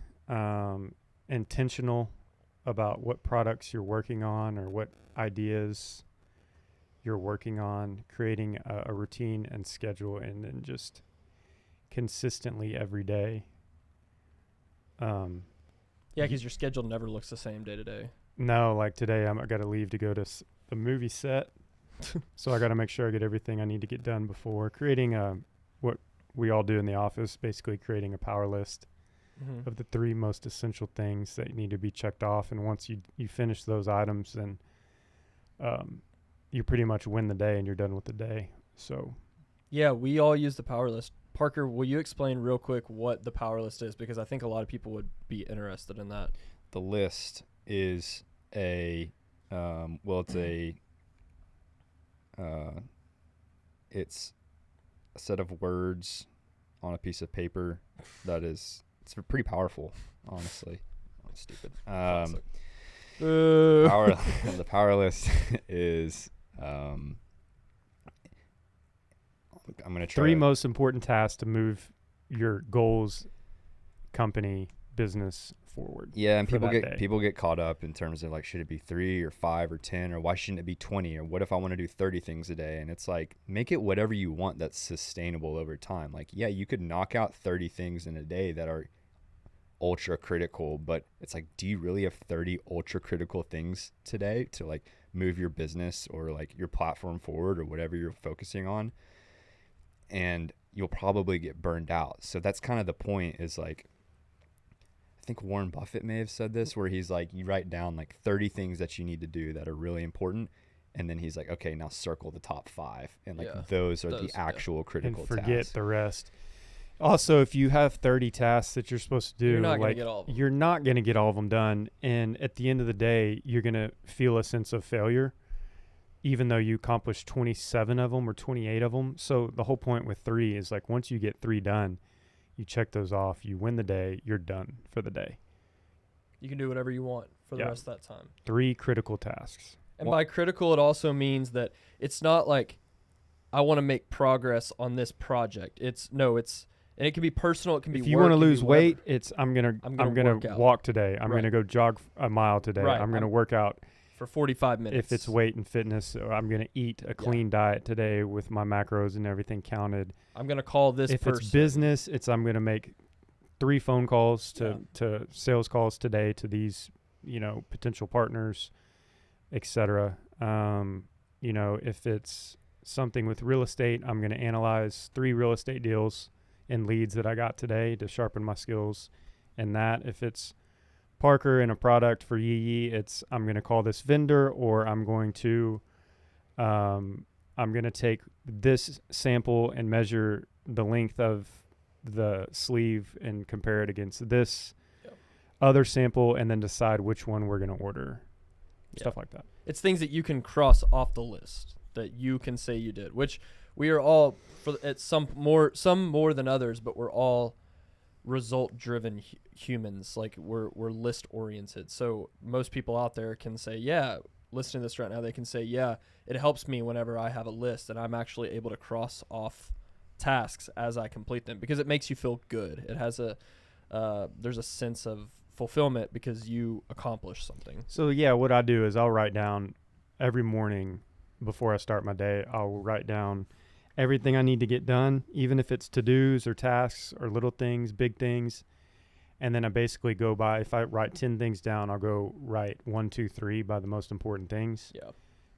intentional about what products you're working on or what ideas you're working on, creating a routine and schedule, and then just consistently every day. Yeah, because your schedule never looks the same day to day. No, like today I got to leave to go to the movie set. So I got to make sure I get everything I need to get done before creating what we all do in the office, basically creating a power list of the 3 most essential things that need to be checked off. And once you finish those items, then you pretty much win the day and you're done with the day. So yeah, we all use the power list. Parker, will you explain real quick what the power list is? Because I think a lot of people would be interested in that. The list is it's a set of words on a piece of paper it's pretty powerful, honestly. Oh, stupid. The power list is I'm going to try 3 most important tasks to move your goals company business forward. Yeah, and for that day. people get caught up in terms of like, should it be 3 or 5 or 10, or why shouldn't it be 20, or what if I want to do 30 things a day? And it's like, make it whatever you want that's sustainable over time. Like, yeah, you could knock out 30 things in a day that are ultra critical, but it's like, do you really have 30 ultra critical things today to like move your business or like your platform forward or whatever you're focusing on? And you'll probably get burned out. So that's kind of the point, is like, I think Warren Buffett may have said this, where he's like, you write down like 30 things that you need to do that are really important, and then he's like, okay, now circle the top 5, and like those are the actual critical and forget tasks. the rest. Also, if you have 30 tasks that you're supposed to do, You're not like, gonna get all of them. you're not going to get all of them done, and at the end of the day, you're going to feel a sense of failure, even though you accomplished 27 of them or 28 of them. So the whole point with 3 is like, once you get 3 done, you check those off, you win the day, you're done for the day. You can do whatever you want for the rest of that time. 3 critical tasks. And by critical, it also means that it's not like, I want to make progress on this project. And it can be personal. It can be If you want to lose weight, it's I'm gonna work out. walk today. I'm Right. gonna go jog a mile today. Right. I'm gonna work out for 45 minutes. if it's weight and fitness. Or I'm gonna eat a clean diet today with my macros and everything counted. I'm gonna call this if person. it's business, I'm gonna make 3 phone calls to sales calls today to these potential partners, etc. If it's something with real estate, I'm gonna analyze 3 real estate deals and leads that I got today to sharpen my skills in that. If it's Parker and a product for Yee Yee, I'm going to call this vendor, or I'm going to take this sample and measure the length of the sleeve and compare it against this other sample, and then decide which one we're going to order. Stuff like that. It's things that you can cross off the list that you can say you did, which we are all, some more than others, but we're all result-driven humans. Like, we're list-oriented. So most people out there can say, listening to this right now, they can say, it helps me whenever I have a list and I'm actually able to cross off tasks as I complete them, because it makes you feel good. It has there's a sense of fulfillment because you accomplished something. So what I do is I'll write down every morning before I start my day. I'll write down everything I need to get done, even if it's to-dos or tasks or little things, big things. And then I basically go by, if I write 10 things down, I'll go write 1, 2, 3 by the most important things.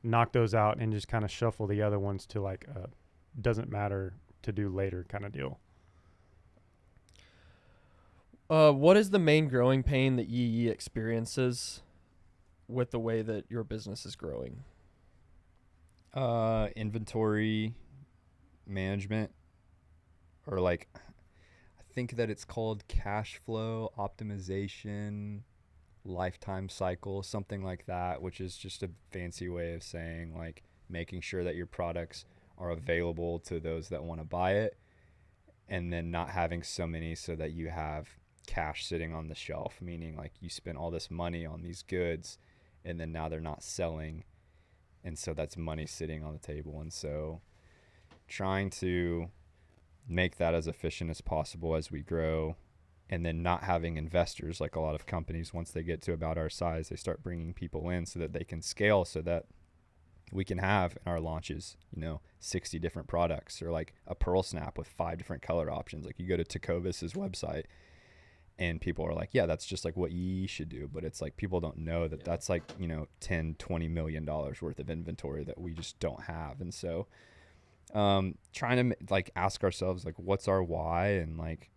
Knock those out and just kind of shuffle the other ones to like a doesn't matter to do later kind of deal. What is the main growing pain that Yee Yee experiences with the way that your business is growing? Inventory management, or like, I think that it's called cash flow optimization, lifetime cycle, something like that, which is just a fancy way of saying like making sure that your products are available to those that want to buy it, and then not having so many so that you have cash sitting on the shelf, meaning like you spent all this money on these goods and then now they're not selling, and so that's money sitting on the table. And so trying to make that as efficient as possible as we grow, and then not having investors. Like a lot of companies, once they get to about our size, they start bringing people in so that they can scale, so that we can have in our launches 60 different products, or like a pearl snap with 5 different color options. Like, you go to Tecovas's website and people are like, that's just like what Yee should do, but it's like people don't know that that's like 10-20 million dollars worth of inventory that we just don't have. And so trying to like ask ourselves like, what's our why, and like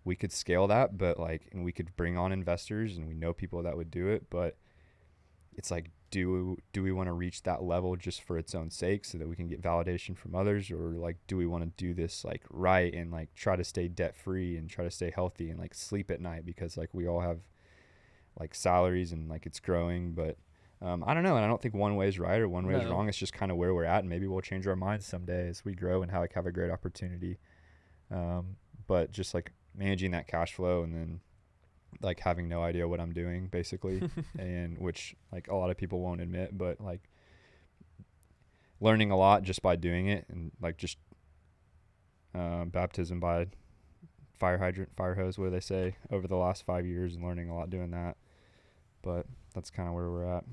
we could scale that, but like, and we could bring on investors, and we know people that would do it, but it's like, do we want to reach that level just for its own sake so that we can get validation from others, or like, do we want to do this like right and like try to stay debt free and try to stay healthy and like sleep at night, because like we all have like salaries and like it's growing. But I don't know, and I don't think one way is right or one way is wrong. It's just kind of where we're at, and maybe we'll change our minds someday as we grow and have a great opportunity. But just like managing that cash flow, and then like having no idea what I'm doing basically, and which like a lot of people won't admit, but like learning a lot just by doing it, and like just baptism by fire hydrant, fire hose, what do they say, over the last 5 years, and learning a lot doing that. But that's kind of where we're at.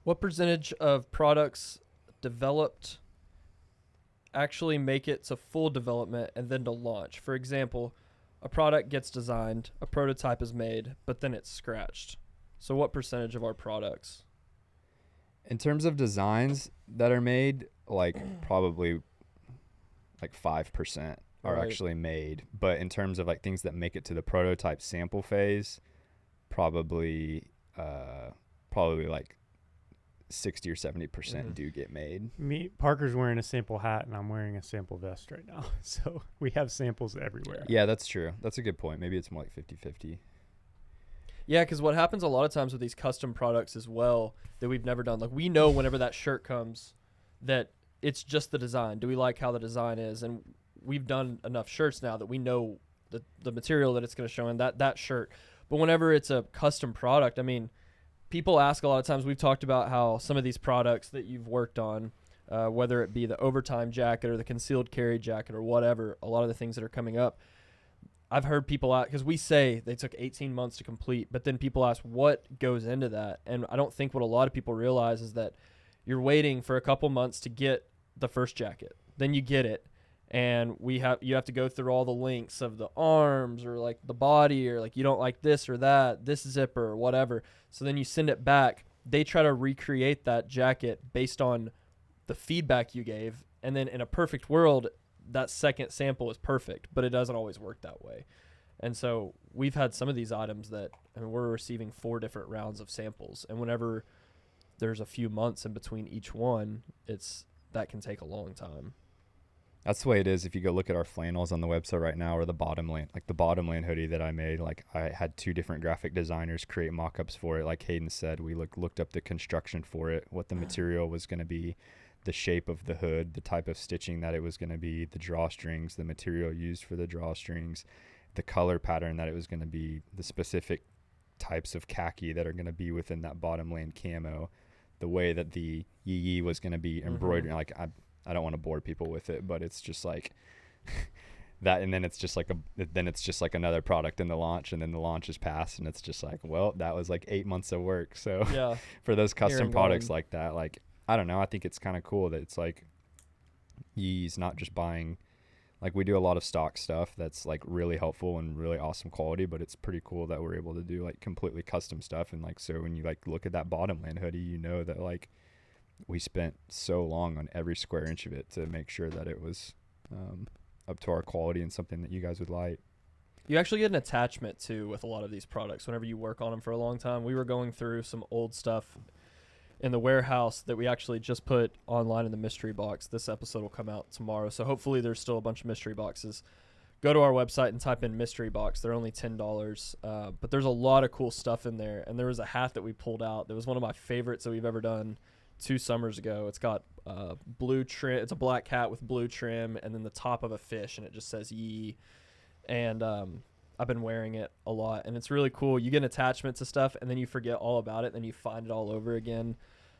What percentage of products developed actually make it to full development and then to launch? For example, a product gets designed, a prototype is made, but then it's scratched. So what percentage of our products? In terms of designs that are made, like probably like 5% are Right. actually made. But in terms of like things that make it to the prototype sample phase, probably like 60 or 70% do get made. Parker's wearing a sample hat and I'm wearing a sample vest right now. So we have samples everywhere. Yeah, that's true. That's a good point. Maybe it's more like 50-50. Yeah, because what happens a lot of times with these custom products as well that we've never done, like we know whenever that shirt comes that it's just the design. Do we like how the design is? And we've done enough shirts now that we know the material that it's going to show in that shirt. But whenever it's a custom product, I mean, people ask a lot of times, we've talked about how some of these products that you've worked on, whether it be the overtime jacket or the concealed carry jacket or whatever, a lot of the things that are coming up, I've heard people out, because we say they took 18 months to complete, but then people ask what goes into that. And I don't think what a lot of people realize is that you're waiting for a couple months to get the first jacket. Then you get it. And you have to go through all the links of the arms or like the body, or like you don't like this or that, this zipper or whatever. So then you send it back. They try to recreate that jacket based on the feedback you gave. And then in a perfect world, that second sample is perfect, but it doesn't always work that way. And so we've had some of these items that, I mean, we're receiving 4 different rounds of samples. And whenever there's a few months in between each one, that can take a long time. That's the way it is. If you go look at our flannels on the website right now, or the Bottomland hoodie that I made, like I had 2 different graphic designers create mock-ups for it. Like Hayden said, we looked up the construction for it, what the material was going to be, the shape of the hood, the type of stitching that it was going to be, the drawstrings, the material used for the drawstrings, the color pattern that it was going to be, the specific types of khaki that are going to be within that Bottomland camo, the way that the Yee Yee was going to be embroidered. Like I don't want to bore people with it, but it's just like that. And then it's just like another product in the launch, and then the launch is passed, and it's just like, well, that was like 8 months of work. So Yeah. for those custom products gone. like that, like, I don't know. I think it's kind of cool that it's like Yee's not just buying, like we do a lot of stock stuff that's like really helpful and really awesome quality, but it's pretty cool that we're able to do like completely custom stuff. And like, so when you like look at that Bottomland hoodie, you know that like we spent so long on every square inch of it to make sure that it was up to our quality and something that you guys would like. You actually get an attachment too with a lot of these products whenever you work on them for a long time. We were going through some old stuff in the warehouse that we actually just put online in the mystery box. This episode will come out tomorrow, so hopefully there's still a bunch of mystery boxes. Go to our website and type in mystery box. They're only $10, but there's a lot of cool stuff in there. And there was a hat that we pulled out that was one of my favorites that we've ever done 2 summers ago. It's got blue trim. It's a black hat with blue trim, and then the top of a fish, and it just says Yee. And I've been wearing it a lot, and it's really cool. You get an attachment to stuff, and then you forget all about it, and then you find it all over again.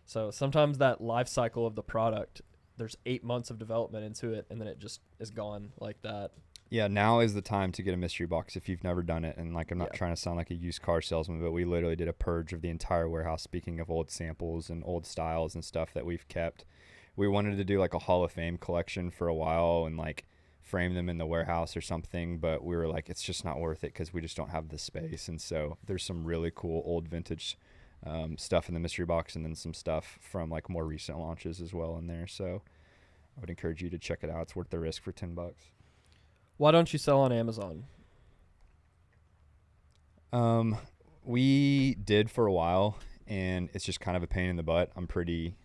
So sometimes that life cycle of the product, there's 8 months of development into it, and then it just is gone like that. Yeah, now is the time to get a mystery box if you've never done it. And like, I'm not trying to sound like a used car salesman, but we literally did a purge of the entire warehouse, speaking of old samples and old styles and stuff that we've kept. We wanted to do like a Hall of Fame collection for a while and like frame them in the warehouse or something, but we were like, it's just not worth it because we just don't have the space. And so there's some really cool old vintage stuff in the mystery box, and then some stuff from like more recent launches as well in there. So I would encourage you to check it out. It's worth the risk for $10. Why don't you sell on Amazon? We did for a while, and it's just kind of a pain in the butt. I'm pretty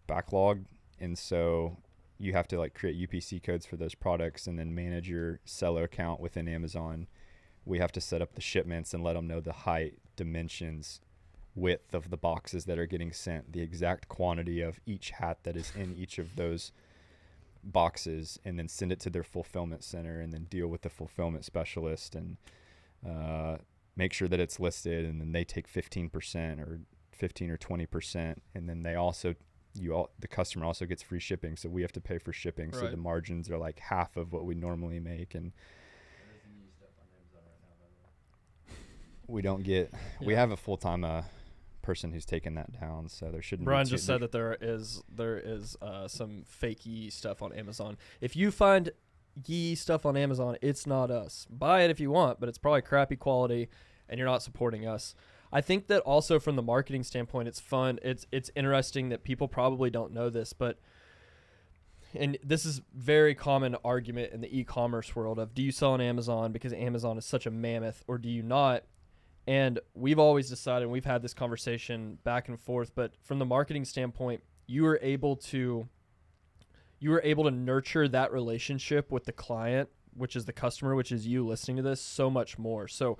backlogged, and so you have to like create UPC codes for those products and then manage your seller account within Amazon. We have to set up the shipments and let them know the height, dimensions, width of the boxes that are getting sent, the exact quantity of each hat that is in each of those boxes, and then send it to their fulfillment center, and then deal with the fulfillment specialist and make sure that it's listed. And then they take 15% or 15 or 20%, and then they also the customer also gets free shipping, so we have to pay for shipping. So Right. the margins are like half of what we normally make, and we don't get. We Yeah. have a full-time person who's taken that down, so there shouldn't. Brian be just said that there is some fake Yee stuff on Amazon. If you find Yee stuff on Amazon, it's not us. Buy it if you want, but it's probably crappy quality, and you're not supporting us. I think that also from the marketing standpoint, it's fun. It's interesting that people probably don't know this, and this is very common argument in the e-commerce world of, do you sell on Amazon because Amazon is such a mammoth, or do you not? And we've always decided, and we've had this conversation back and forth, but from the marketing standpoint, you were able to nurture that relationship with the client, which is the customer, which is you listening to this, so much more. So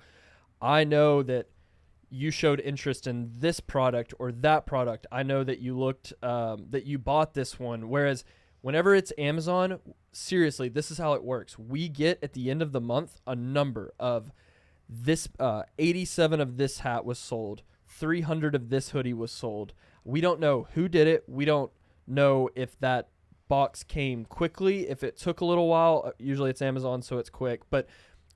I know that you showed interest in this product or that product. I know that you looked, that you bought this one. Whereas whenever it's Amazon, seriously, this is how it works. We get at the end of the month a number of this, 87 of this hat was sold, 300 of this hoodie was sold. We don't know who did it. We don't know if that box came quickly, if it took a little while. Usually it's Amazon, so it's quick, but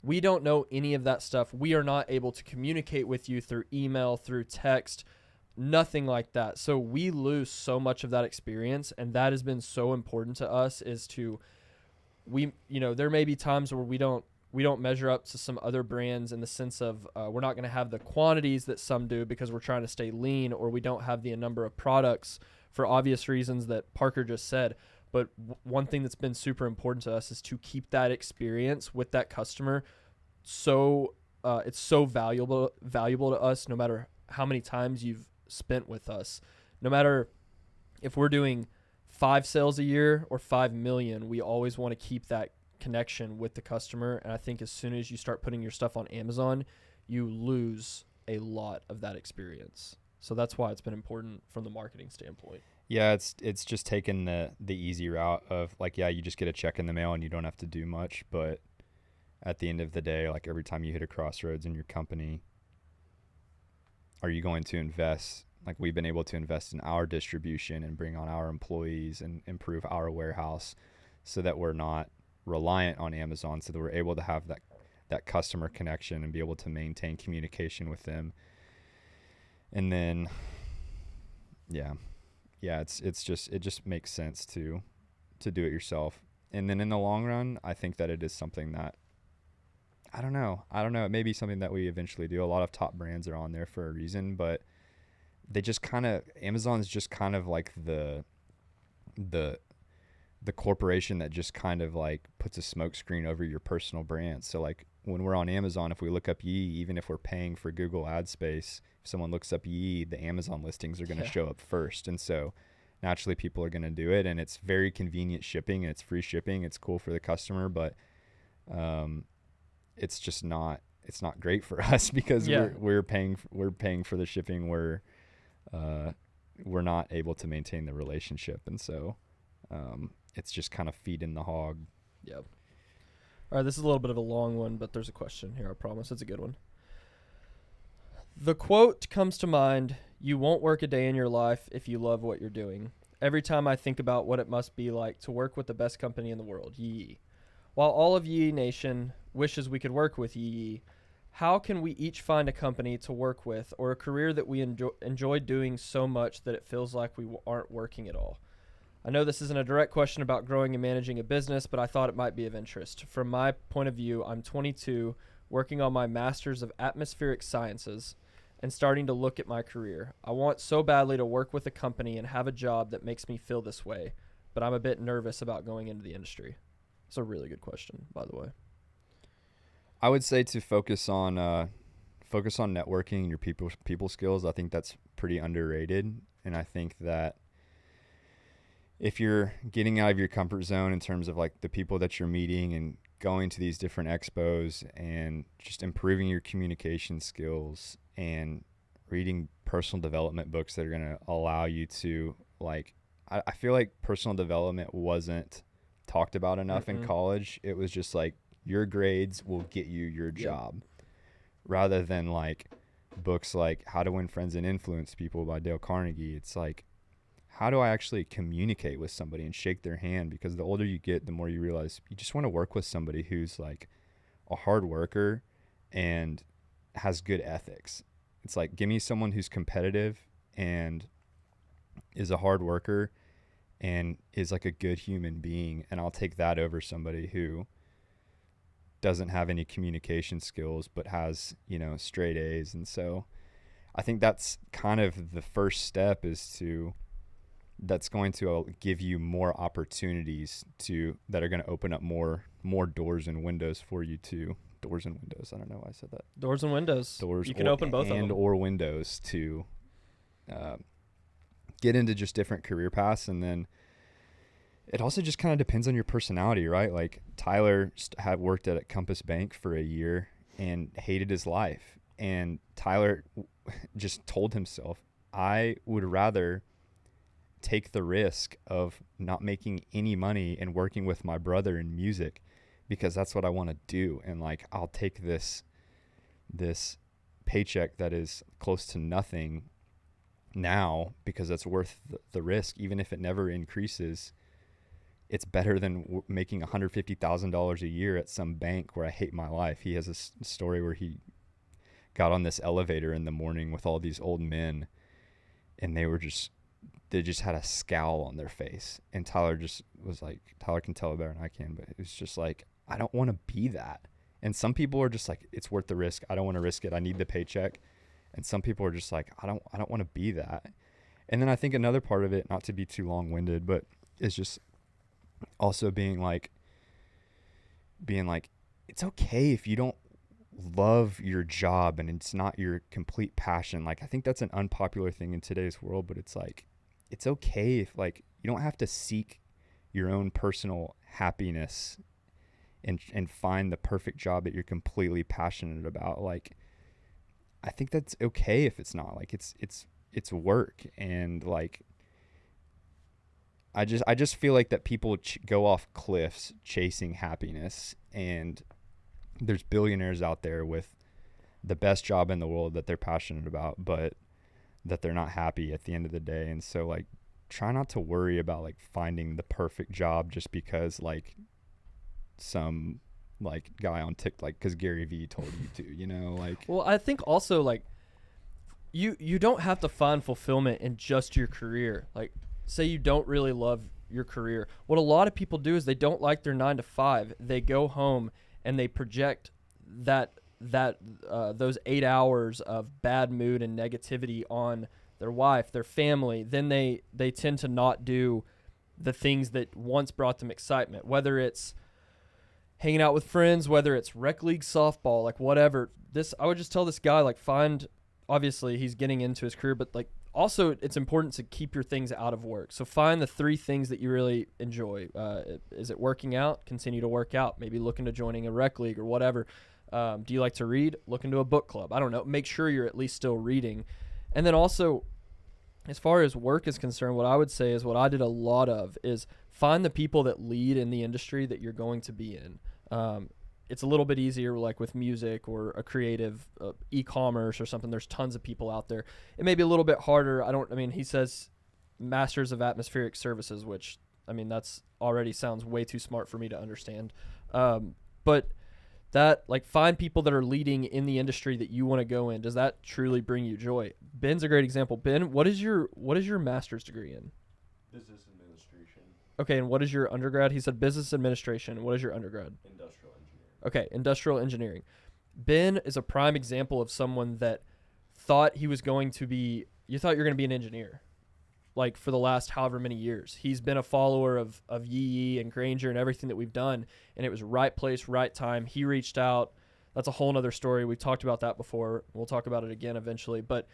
we don't know any of that stuff. We are not able to communicate with you through email, through text, nothing like that. So we lose so much of that experience, and that has been so important to us, is to, there may be times where we don't measure up to some other brands in the sense of we're not going to have the quantities that some do because we're trying to stay lean, or we don't have the number of products for obvious reasons that Parker just said. But one thing that's been super important to us is to keep that experience with that customer. So it's so valuable to us, no matter how many times you've spent with us. No matter if we're doing 5 sales a year or 5 million, we always want to keep that connection with the customer. And I think as soon as you start putting your stuff on Amazon, you lose a lot of that experience. So that's why it's been important from the marketing standpoint. Yeah, it's just taking the easy route of like, yeah, you just get a check in the mail and you don't have to do much. But at the end of the day, like every time you hit a crossroads in your company, are you going to invest? Like we've been able to invest in our distribution and bring on our employees and improve our warehouse so that we're not reliant on Amazon, so that we're able to have that customer connection and be able to maintain communication with them. And then, yeah, it just makes sense to do it yourself. And then in the long run, I think that it is something that, I don't know. It may be something that we eventually do. A lot of top brands are on there for a reason, but they just Amazon's just kind of like the corporation that just kind of like puts a smoke screen over your personal brand. So like when we're on Amazon, if we look up Yee, even if we're paying for Google ad space, if someone looks up Yee, the Amazon listings are going to show up first. And so naturally people are going to do it, and it's very convenient shipping and it's free shipping. It's cool for the customer, but it's not great for us because we're paying for the shipping. We're not able to maintain the relationship. And so it's just kind of feeding the hog. Yep. All right, this is a little bit of a long one, but there's a question here, I promise. It's a good one. The quote comes to mind, "You won't work a day in your life if you love what you're doing. Every time I think about what it must be like to work with the best company in the world, Yee Yee. While all of Yee Yee Nation wishes we could work with Yee Yee, how can we each find a company to work with or a career that we enjoy doing so much that it feels like we aren't working at all? I know this isn't a direct question about growing and managing a business, but I thought it might be of interest. From my point of view, I'm 22, working on my Master's of Atmospheric Sciences, and starting to look at my career. I want so badly to work with a company and have a job that makes me feel this way, but I'm a bit nervous about going into the industry." It's a really good question, by the way. I would say to focus on networking and your people skills. I think that's pretty underrated, and I think that if you're getting out of your comfort zone in terms of like the people that you're meeting and going to these different expos and just improving your communication skills and reading personal development books that are going to allow you to like, I feel like personal development wasn't talked about enough in college. It was just like your grades will get you your job, rather than like books like How to Win Friends and Influence People by Dale Carnegie. It's like, how do I actually communicate with somebody and shake their hand? Because the older you get, the more you realize you just want to work with somebody who's like a hard worker and has good ethics. It's like, give me someone who's competitive and is a hard worker and is like a good human being, and I'll take that over somebody who doesn't have any communication skills but has, you know, straight A's. And so I think that's kind of the first step, that's going to give you more opportunities that are going to open up more doors and windows for you too. Doors and windows. I don't know why I said that. Doors and windows. You can open both of them. Or windows to get into just different career paths. And then it also just kind of depends on your personality, right? Like Tyler had worked at Compass Bank for a year and hated his life. And Tyler just told himself, I would rather take the risk of not making any money and working with my brother in music, because that's what I want to do. And like, I'll take this paycheck that is close to nothing now because that's worth the risk. Even if it never increases, it's better than making $150,000 a year at some bank where I hate my life. He has a story where he got on this elevator in the morning with all these old men, and they just had a scowl on their face. And Tyler just was like, Tyler can tell it better than I can, but it was just like, I don't want to be that. And some people are just like, it's worth the risk. I don't want to risk it. I need the paycheck. And some people are just like, I don't want to be that. And then I think another part of it, not to be too long-winded, but is just also being like, it's okay if you don't love your job and it's not your complete passion. Like, I think that's an unpopular thing in today's world, but it's like, it's okay if like you don't have to seek your own personal happiness and find the perfect job that you're completely passionate about. Like, I think that's okay if it's not. Like, it's work. And like, I just feel like that people go off cliffs chasing happiness, and there's billionaires out there with the best job in the world that they're passionate about, but that they're not happy at the end of the day. And so like, try not to worry about like finding the perfect job just because like some like guy on TikTok, like, because Gary Vee told you to, you know, like. Well, I think also like you don't have to find fulfillment in just your career. Like, say you don't really love your career. What a lot of people do is they don't like their 9 to 5. They go home and they project those 8 hours of bad mood and negativity on their wife, their family. Then they tend to not do the things that once brought them excitement, whether it's hanging out with friends, whether it's rec league softball, like whatever. I would just tell this guy, like, obviously he's getting into his career, but like also it's important to keep your things out of work. So find the 3 things that you really enjoy. Is it working out? Continue to work out. Maybe look into joining a rec league or whatever. Do you like to read? Look into a book club. I don't know. Make sure you're at least still reading. And then also, as far as work is concerned, what I would say is what I did a lot of is find the people that lead in the industry that you're going to be in. It's a little bit easier like with music or a creative e-commerce or something. There's tons of people out there. It may be a little bit harder. He says Masters of Atmospheric Services, which, that's already sounds way too smart for me to understand. But that, like, find people that are leading in the industry that you want to go in. Does that truly bring you joy? Ben's a great example. Ben, what is your master's degree in? Business administration. Okay, and what is your undergrad? He said business administration. What is your undergrad? Industrial engineering. Okay, industrial engineering. Ben is a prime example of someone that thought he was going to be, you thought you're going to be an engineer, like, for the last however many years. He's been a follower of Yee Yee and Granger and everything that we've done, and it was right place, right time. He reached out. That's a whole nother story. We've talked about that before. We'll talk about it again eventually. But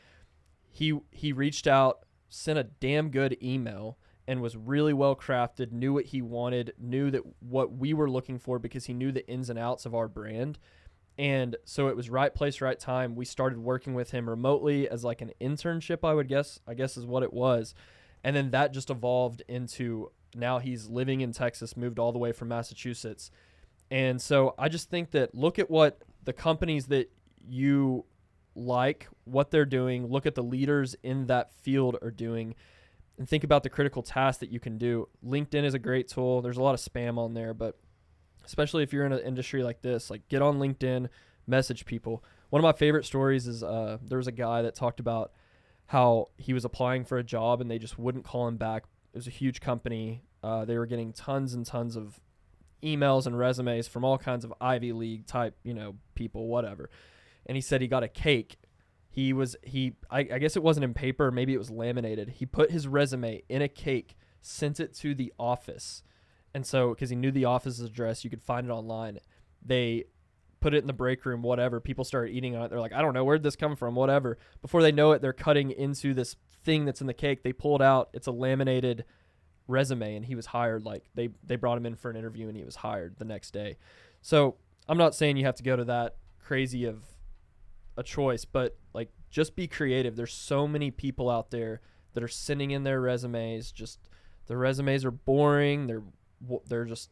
he reached out, sent a damn good email, and was really well crafted, knew what he wanted, knew that what we were looking for because he knew the ins and outs of our brand. And so it was right place, right time. We started working with him remotely as like an internship, I guess is what it was. And then that just evolved into now he's living in Texas, moved all the way from Massachusetts. And so I just think that look at what the companies that you like, what they're doing, look at the leaders in that field are doing, and think about the critical tasks that you can do. LinkedIn is a great tool. There's a lot of spam on there, but especially if you're in an industry like this, like get on LinkedIn, message people. One of my favorite stories is there was a guy that talked about how he was applying for a job and they just wouldn't call him back. It was a huge company. They were getting tons and tons of emails and resumes from all kinds of Ivy League type, people, whatever. And he said he got a cake. I guess it wasn't in paper, maybe it was laminated. He put his resume in a cake, sent it to the office. And so, because he knew the office's address, you could find it online. They put it in the break room, whatever. People started eating on it. They're like, I don't know, where'd this come from, whatever. Before they know it, they're cutting into this thing that's in the cake. They pull it out. It's a laminated resume, and he was hired. Like, they brought him in for an interview, and he was hired the next day. So I'm not saying you have to go to that crazy of a choice, but like, just be creative. There's so many people out there that are sending in their resumes. Just their resumes are boring. They're just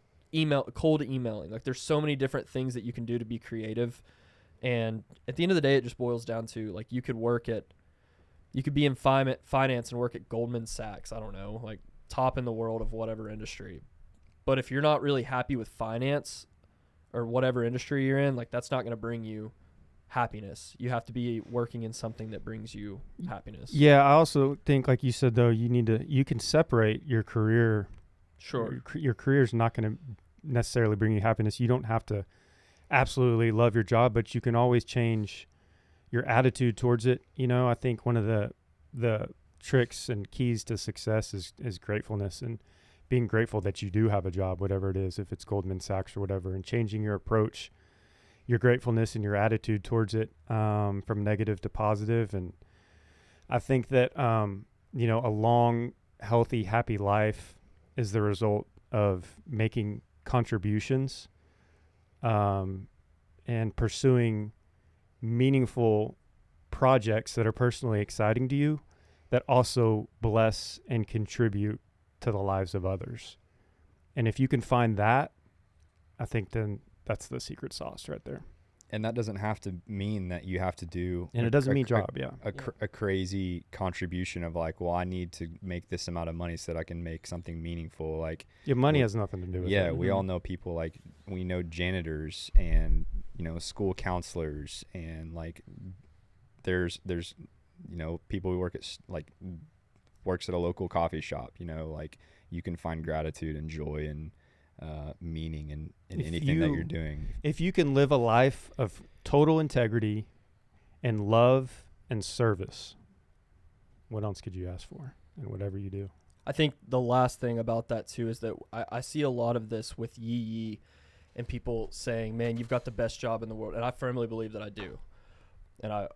cold emailing. Like, there's so many different things that you can do to be creative. And at the end of the day, it just boils down to, like, you could be in finance and work at Goldman Sachs. I don't know, like top in the world of whatever industry. But if you're not really happy with finance or whatever industry you're in, like, that's not going to bring you happiness. You have to be working in something that brings you happiness. Yeah, I also think, like you said, though, you can separate your career. Sure. Your career is not going to necessarily bring you happiness. You don't have to absolutely love your job, but you can always change your attitude towards it. I think one of the tricks and keys to success is gratefulness, and being grateful that you do have a job, whatever it is, if it's Goldman Sachs or whatever, and changing your approach, your gratefulness and your attitude towards it, from negative to positive. And I think that, a long, healthy, happy life is the result of making contributions, and pursuing meaningful projects that are personally exciting to you, that also bless and contribute to the lives of others. And if you can find that, I think then that's the secret sauce right there. And that doesn't have to mean that you have to do, and it doesn't mean job, a crazy contribution of like, well, I need to make this amount of money so that I can make something meaningful. Like, money has nothing to do with it. Yeah, we all know people, like, we know janitors and school counselors, and like there's people who works at a local coffee shop. Like, you can find gratitude and joy and meaning in anything that you're doing. If you can live a life of total integrity and love and service, what else could you ask for in whatever you do? I think the last thing about that too is that I see a lot of this with Yee Yee, and people saying, man, you've got the best job in the world. And I firmly believe that I do. And I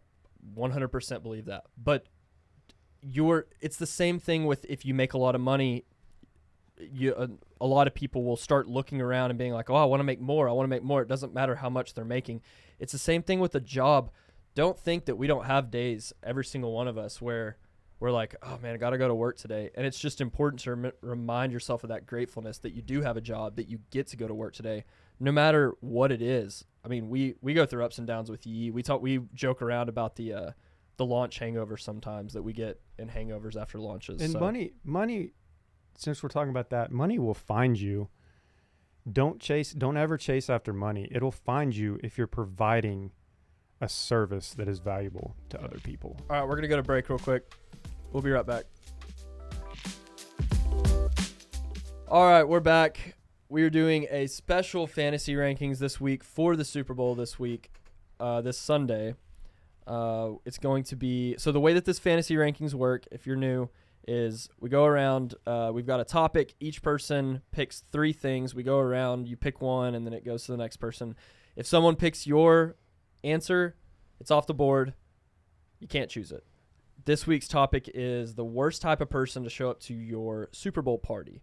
100% believe that. But it's the same thing with, if you make a lot of money, a lot of people will start looking around and being like, oh, I want to make more. It doesn't matter how much they're making. It's the same thing with a job. Don't think that we don't have days, every single one of us, where we're like, oh man, I got to go to work today. And it's just important to remind yourself of that gratefulness that you do have a job, that you get to go to work today, no matter what it is. I mean, we go through ups and downs with Yee. We joke around about the launch hangover sometimes that we get in hangovers after launches. And money, since we're talking about that, money will find you. Don't ever chase after money. It'll find you if you're providing a service that is valuable to other people. All right, we're going to go to break real quick. We'll be right back. All right, we're back. We are doing a special fantasy rankings this week for the Super Bowl this Sunday. It's going to be, so the way that this fantasy rankings work, if you're new, is we go around, we've got a topic. Each person picks 3 things. We go around, you pick one, and then it goes to the next person. If someone picks your answer, it's off the board. You can't choose it. This week's topic is the worst type of person to show up to your Super Bowl party.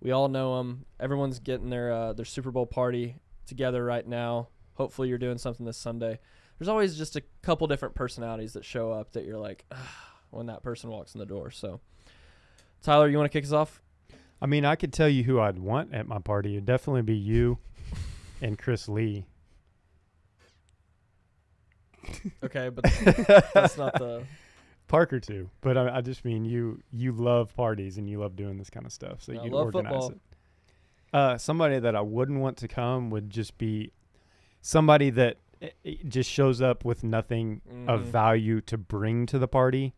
We all know them. Everyone's getting their Super Bowl party together right now. Hopefully you're doing something this Sunday. There's always just a couple different personalities that show up that you're like, when that person walks in the door. So, Tyler, you want to kick us off? I mean, I could tell you who I'd want at my party. It'd definitely be you and Chris Lee. Okay, but that's not the... Parker too, but I just mean you love parties and you love doing this kind of stuff, so I you love organize football. it. Somebody that I wouldn't want to come would just be somebody that just shows up with nothing of value to bring to the party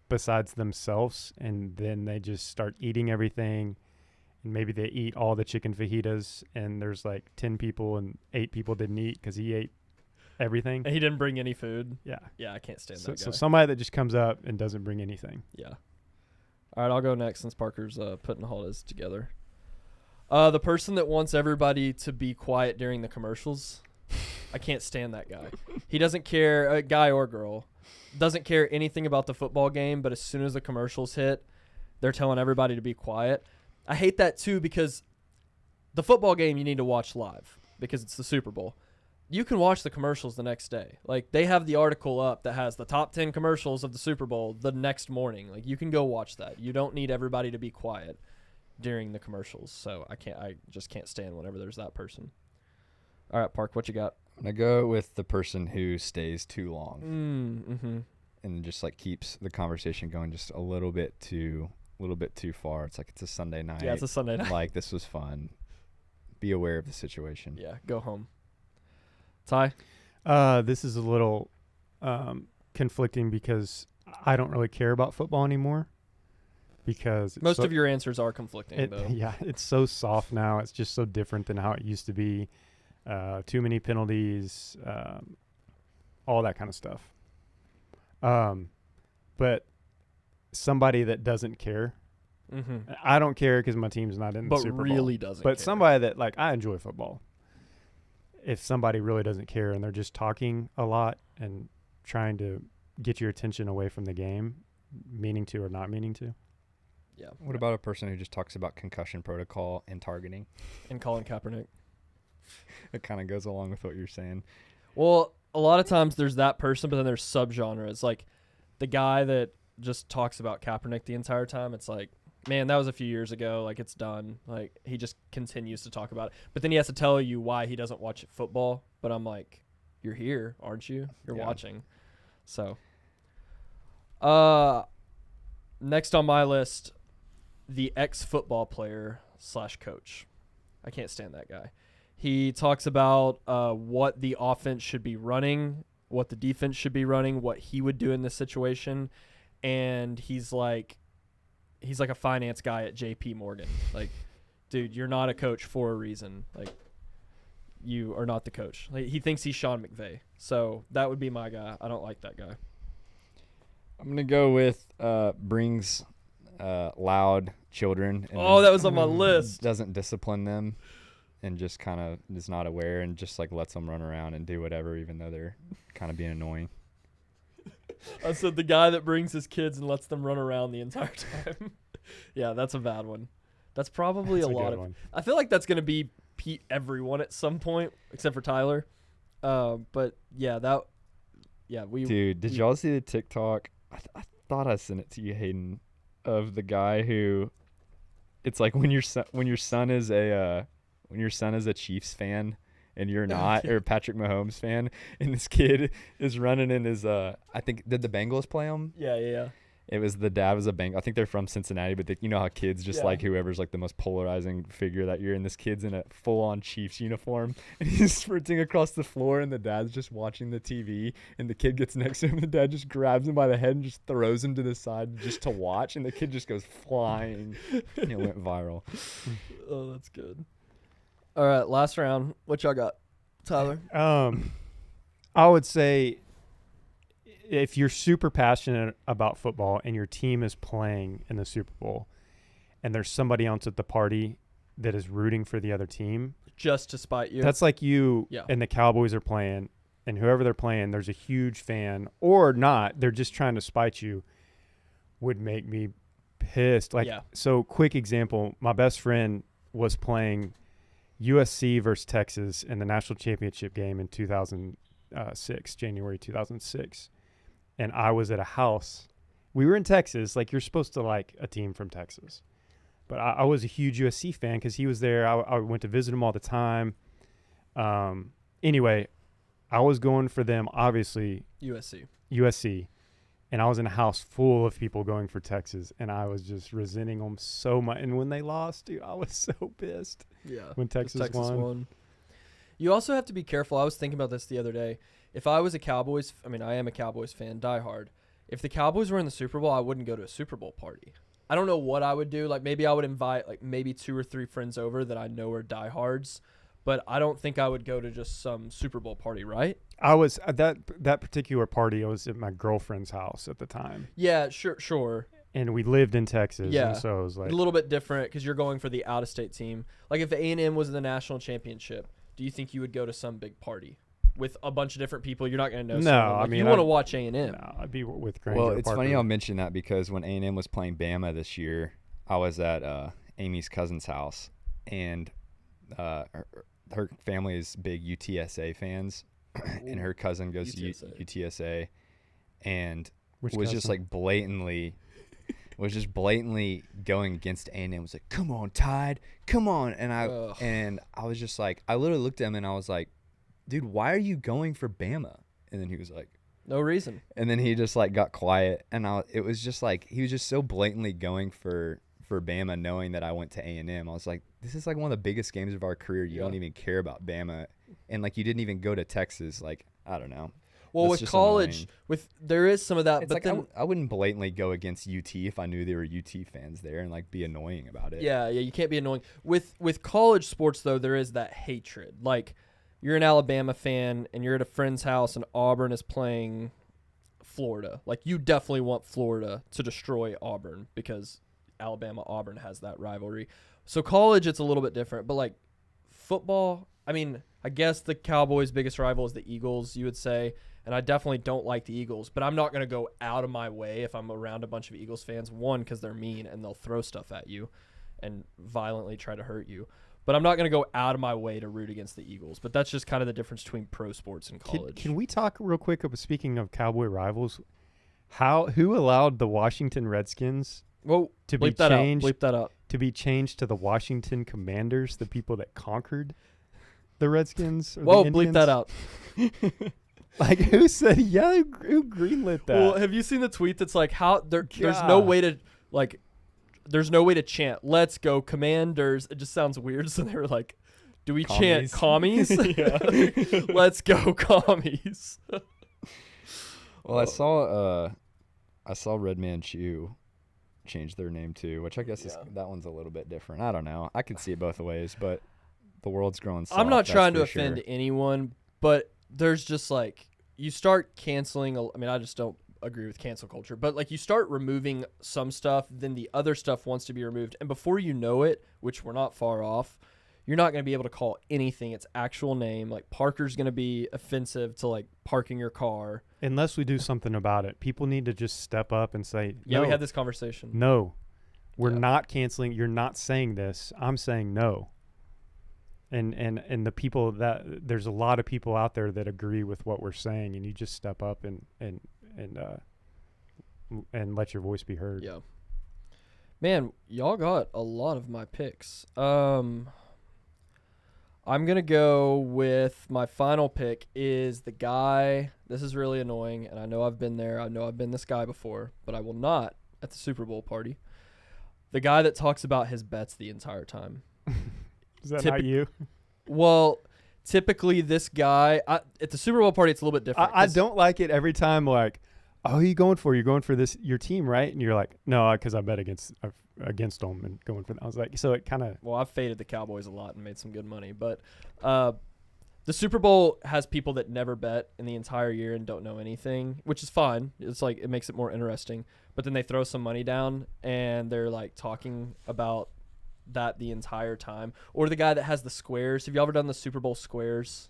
besides themselves, and then they just start eating everything, and maybe they eat all the chicken fajitas, and there's like 10 people and 8 people didn't eat because he ate everything. And he didn't bring any food. Yeah. Yeah, I can't stand So, that guy. so somebody that just comes up and doesn't bring anything. Yeah. All right, I'll go next since Parker's putting all his together. The person that wants everybody to be quiet during the commercials. I can't stand that guy. He doesn't care, guy or girl, doesn't care anything about the football game, but as soon as the commercials hit, they're telling everybody to be quiet. I hate that too because the football game you need to watch live because it's the Super Bowl. You can watch the commercials the next day. Like, they have the article up that has the top 10 commercials of the Super Bowl the next morning. Like, you can go watch that. You don't need everybody to be quiet during the commercials. So I just can't stand whenever there's that person. All right, Park, what you got? I'm going to go with the person who stays too long Mm-hmm. and just like keeps the conversation going just a little bit too far. It's like it's a Sunday night. Yeah, it's a Sunday night. Like, this was fun. Be aware of the situation. Yeah, go home. Ty? This is a little conflicting because I don't really care about football anymore because Most of your answers are conflicting, though. Yeah, it's so soft now. It's just so different than how it used to be. Too many penalties, all that kind of stuff. But somebody that doesn't care. Mm-hmm. I don't care because my team's not in the But Super Bowl. really doesn't But care. somebody that, like, I enjoy football. If somebody really doesn't care and they're just talking a lot and trying to get your attention away from the game, meaning to or not meaning to. Yeah. What about a person who just talks about concussion protocol and targeting? And Colin Kaepernick. It kind of goes along with what you're saying. Well, a lot of times there's that person, but then there's subgenres. Like, the guy that just talks about Kaepernick the entire time, it's like, man, that was a few years ago. Like, it's done. Like, he just continues to talk about it. But then he has to tell you why he doesn't watch football. But I'm like, you're here, aren't you? You're watching. So, next on my list, the ex-football player / coach. I can't stand that guy. He talks about what the offense should be running, what the defense should be running, what he would do in this situation. And he's like a finance guy at JP Morgan. Like, dude, you're not a coach for a reason. Like, you are not the coach. Like, he thinks he's Sean McVay. So that would be my guy. I don't like that guy. I'm going to go with brings loud children. And Oh, that was on my list. Doesn't discipline them and just kind of is not aware and just like lets them run around and do whatever even though they're kind of being annoying. I said the guy that brings his kids and lets them run around the entire time. Yeah, that's a bad one. That's probably That's a lot good of. one. I feel like that's gonna be everyone at some point, except for Tyler. But yeah, Dude, did y'all see the TikTok? I thought I sent it to you, Hayden, of the guy who, it's like when your son is a Chiefs fan. And you're not, or Patrick Mahomes fan, and this kid is running in his, I think, did the Bengals play him? Yeah. It was the dad was a Bengal. I think they're from Cincinnati, but you know how kids just like whoever's like the most polarizing figure that year, and this kid's in a full-on Chiefs uniform, and he's sprinting across the floor, and the dad's just watching the TV, and the kid gets next to him, and the dad just grabs him by the head and just throws him to the side just to watch, and the kid just goes flying, and it went viral. Oh, that's good. All right, last round. What y'all got, Tyler? I would say if you're super passionate about football and your team is playing in the Super Bowl and there's somebody else at the party that is rooting for the other team. Just to spite you. That's like you Yeah. and the Cowboys are playing, and whoever they're playing, there's a huge fan, or not, they're just trying to spite you, would make me pissed. Like, so quick example, my best friend was playing USC versus Texas in the national championship game in 2006, January 2006. And I was at a house. We were in Texas. Like, you're supposed to like a team from Texas. But I was a huge USC fan because he was there. I went to visit him all the time. Anyway, I was going for them, obviously. USC. USC. And I was in a house full of people going for Texas, and I was just resenting them so much. And when they lost, dude, I was so pissed. Yeah. When Texas won. You also have to be careful. I was thinking about this the other day. If I was a Cowboys, I am a Cowboys fan, diehard. If the Cowboys were in the Super Bowl, I wouldn't go to a Super Bowl party. I don't know what I would do. Like, maybe I would invite, like, maybe 2 or 3 friends over that I know are diehards. But I don't think I would go to just some Super Bowl party, right? I was at that particular party. I was at my girlfriend's house at the time. Yeah, sure. And we lived in Texas. Yeah. And so it was like A little bit different because you're going for the out-of-state team. Like, if A&M was in the national championship, do you think you would go to some big party with a bunch of different people? You're not going to know. No, someone. Like, I mean, you want to watch A&M. No, I'd be with Granger. Well, it's funny Parker. I'll mention that because when A&M was playing Bama this year, I was at Amy's cousin's house, and her family is big UTSA fans, and her cousin goes to UTSA, and Which was cousin? just like blatantly going against A&M. Was like, "Come on, Tide, come on!" And I was just like, I literally looked at him and I was like, "Dude, why are you going for Bama?" And then he was like, No reason. and then he just like got quiet, and it was just like he was just so blatantly going for Bama, knowing that I went to A&M. I was like, this is like one of the biggest games of our career. You don't even care about Bama, and like you didn't even go to Texas. Like, I don't know. Well, That's with just college, annoying. there is some of that, It's but like then I wouldn't blatantly go against UT if I knew there were UT fans there and like be annoying about it. yeah, you can't be annoying. With college sports though, there is that hatred. Like, you're an Alabama fan and you're at a friend's house and Auburn is playing Florida. Like, you definitely want Florida to destroy Auburn because Alabama-Auburn has that rivalry. So college, it's a little bit different. But, like, football, I guess the Cowboys' biggest rival is the Eagles, you would say. And I definitely don't like the Eagles. But I'm not going to go out of my way if I'm around a bunch of Eagles fans. One, because they're mean and they'll throw stuff at you and violently try to hurt you. But I'm not going to go out of my way to root against the Eagles. But that's just kind of the difference between pro sports and college. Can we talk real quick about, speaking of Cowboy rivals, who allowed the Washington Redskins to be changed? Bleep that out. To be changed to the Washington Commanders, the people that conquered the Redskins? Whoa, bleep that out. Like, who said, who greenlit that? Well, have you seen the tweet that's like, there's no way to, like, there's no way to chant, "Let's go Commanders." It just sounds weird. So they were like, do we chant commies? Let's go commies. Well, I saw Red Man Chew change their name too, which I guess is that one's a little bit different. I don't know. I can see it both ways, but the world's growing soft. I'm not trying to that's for offend sure. anyone, but there's just like, you start canceling. I just don't agree with cancel culture, but like, you start removing some stuff, then the other stuff wants to be removed, and before you know it, which we're not far off, you're not going to be able to call anything its actual name. Like, Parker's going to be offensive to, like, parking your car. Unless we do something about it. People need to just step up and say, Yeah, no, we had this conversation. No, we're not canceling. You're not saying this. I'm saying no. And the people there's a lot of people out there that agree with what we're saying, and you just step up and let your voice be heard. Yeah. Man, y'all got a lot of my picks. I'm going to go with my final pick is the guy. This is really annoying, and I know I've been there. I know I've been this guy before, but I will not at the Super Bowl party. The guy that talks about his bets the entire time. Is that not you? Well, typically this guy, at the Super Bowl party, it's a little bit different. I don't like it every time, like, oh, who you going for? You're going for your team, right? And you're like, no, because I bet against them and going for them. I was like, so it kind of. Well, I've faded the Cowboys a lot and made some good money, but the Super Bowl has people that never bet in the entire year and don't know anything, which is fine. It's like, it makes it more interesting. But then they throw some money down and they're like talking about that the entire time. Or the guy that has the squares. Have you ever done the Super Bowl squares?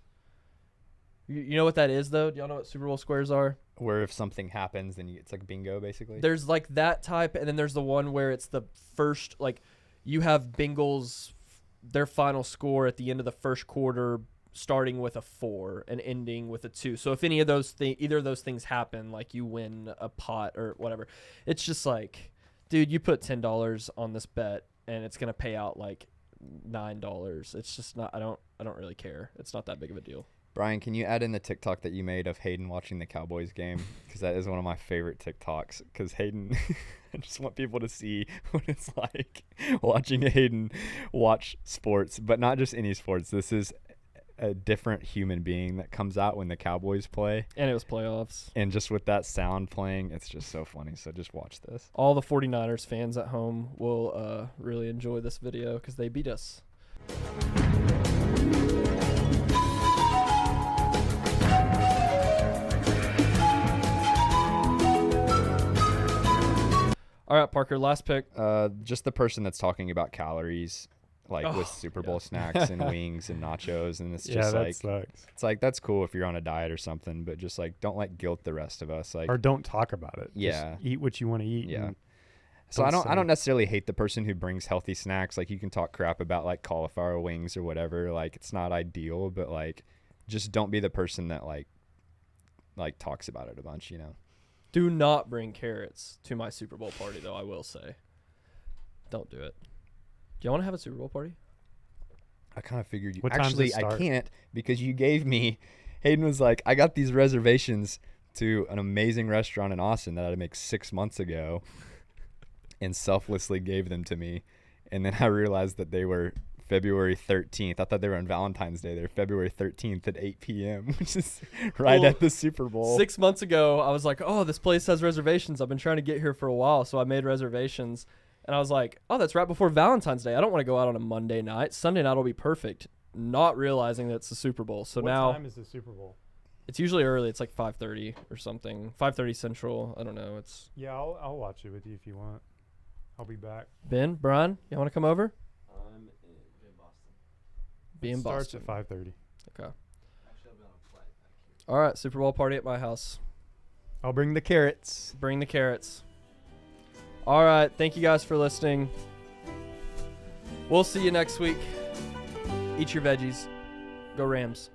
You know what that is, though? Do y'all know what Super Bowl squares are? Where if something happens, then it's like bingo, basically. There's like that type, and then there's the one where it's the first, like, you have Bengals, their final score at the end of the first quarter, starting with a 4 and ending with a 2. So if any of those either of those things happen, like, you win a pot or whatever. It's just like, dude, you put $10 on this bet, and it's gonna pay out like $9. It's just not. I don't really care. It's not that big of a deal. Brian, can you add in the TikTok that you made of Hayden watching the Cowboys game? Because that is one of my favorite TikToks. Because Hayden, I just want people to see what it's like watching Hayden watch sports, but not just any sports. This is a different human being that comes out when the Cowboys play. And it was playoffs. And just with that sound playing, it's just so funny. So just watch this. All the 49ers fans at home will really enjoy this video because they beat us. All right, Parker, last pick. Just the person that's talking about calories, like with Super Bowl snacks and wings and nachos, and it's just like sucks. it's like that's cool if you're on a diet or something, but just like don't like guilt the rest of us. Like Or don't talk about it. Yeah. Just eat what you want to eat. Yeah. and So I say- don't necessarily hate the person who brings healthy snacks. Like you can talk crap about like cauliflower wings or whatever. Like it's not ideal, but like just don't be the person that like talks about it a bunch, you know. Do not bring carrots to my Super Bowl party, though, I will say. Don't do it. Do you want to have a Super Bowl party? I kind of figured you What time does actually it I start? can't because you gave me Hayden was like, I got these reservations to an amazing restaurant in Austin that I make 6 months ago and selflessly gave them to me. And then I realized that they were February 13th. I thought they were on Valentine's Day. They're February 13th at 8 p.m., which is right Well, at the Super Bowl. 6 months ago, I was like, oh, this place has reservations. I've been trying to get here for a while, so I made reservations. And I was like, oh, that's right before Valentine's Day. I don't want to go out on a Monday night. Sunday night will be perfect, not realizing that it's the Super Bowl. So What now time is the Super Bowl? it's usually early. It's like 5:30 or something. 5:30 Central. I don't know. It's Yeah, I'll watch it with you if you want. I'll be back. Ben, Brian, you want to come over? I'm in Boston. Be in Starts Boston. at 5:30. Okay. Actually, I'll be on a flight back here. All right, Super Bowl party at my house. I'll bring the carrots. Bring the carrots. All right, thank you guys for listening. We'll see you next week. Eat your veggies. Go Rams.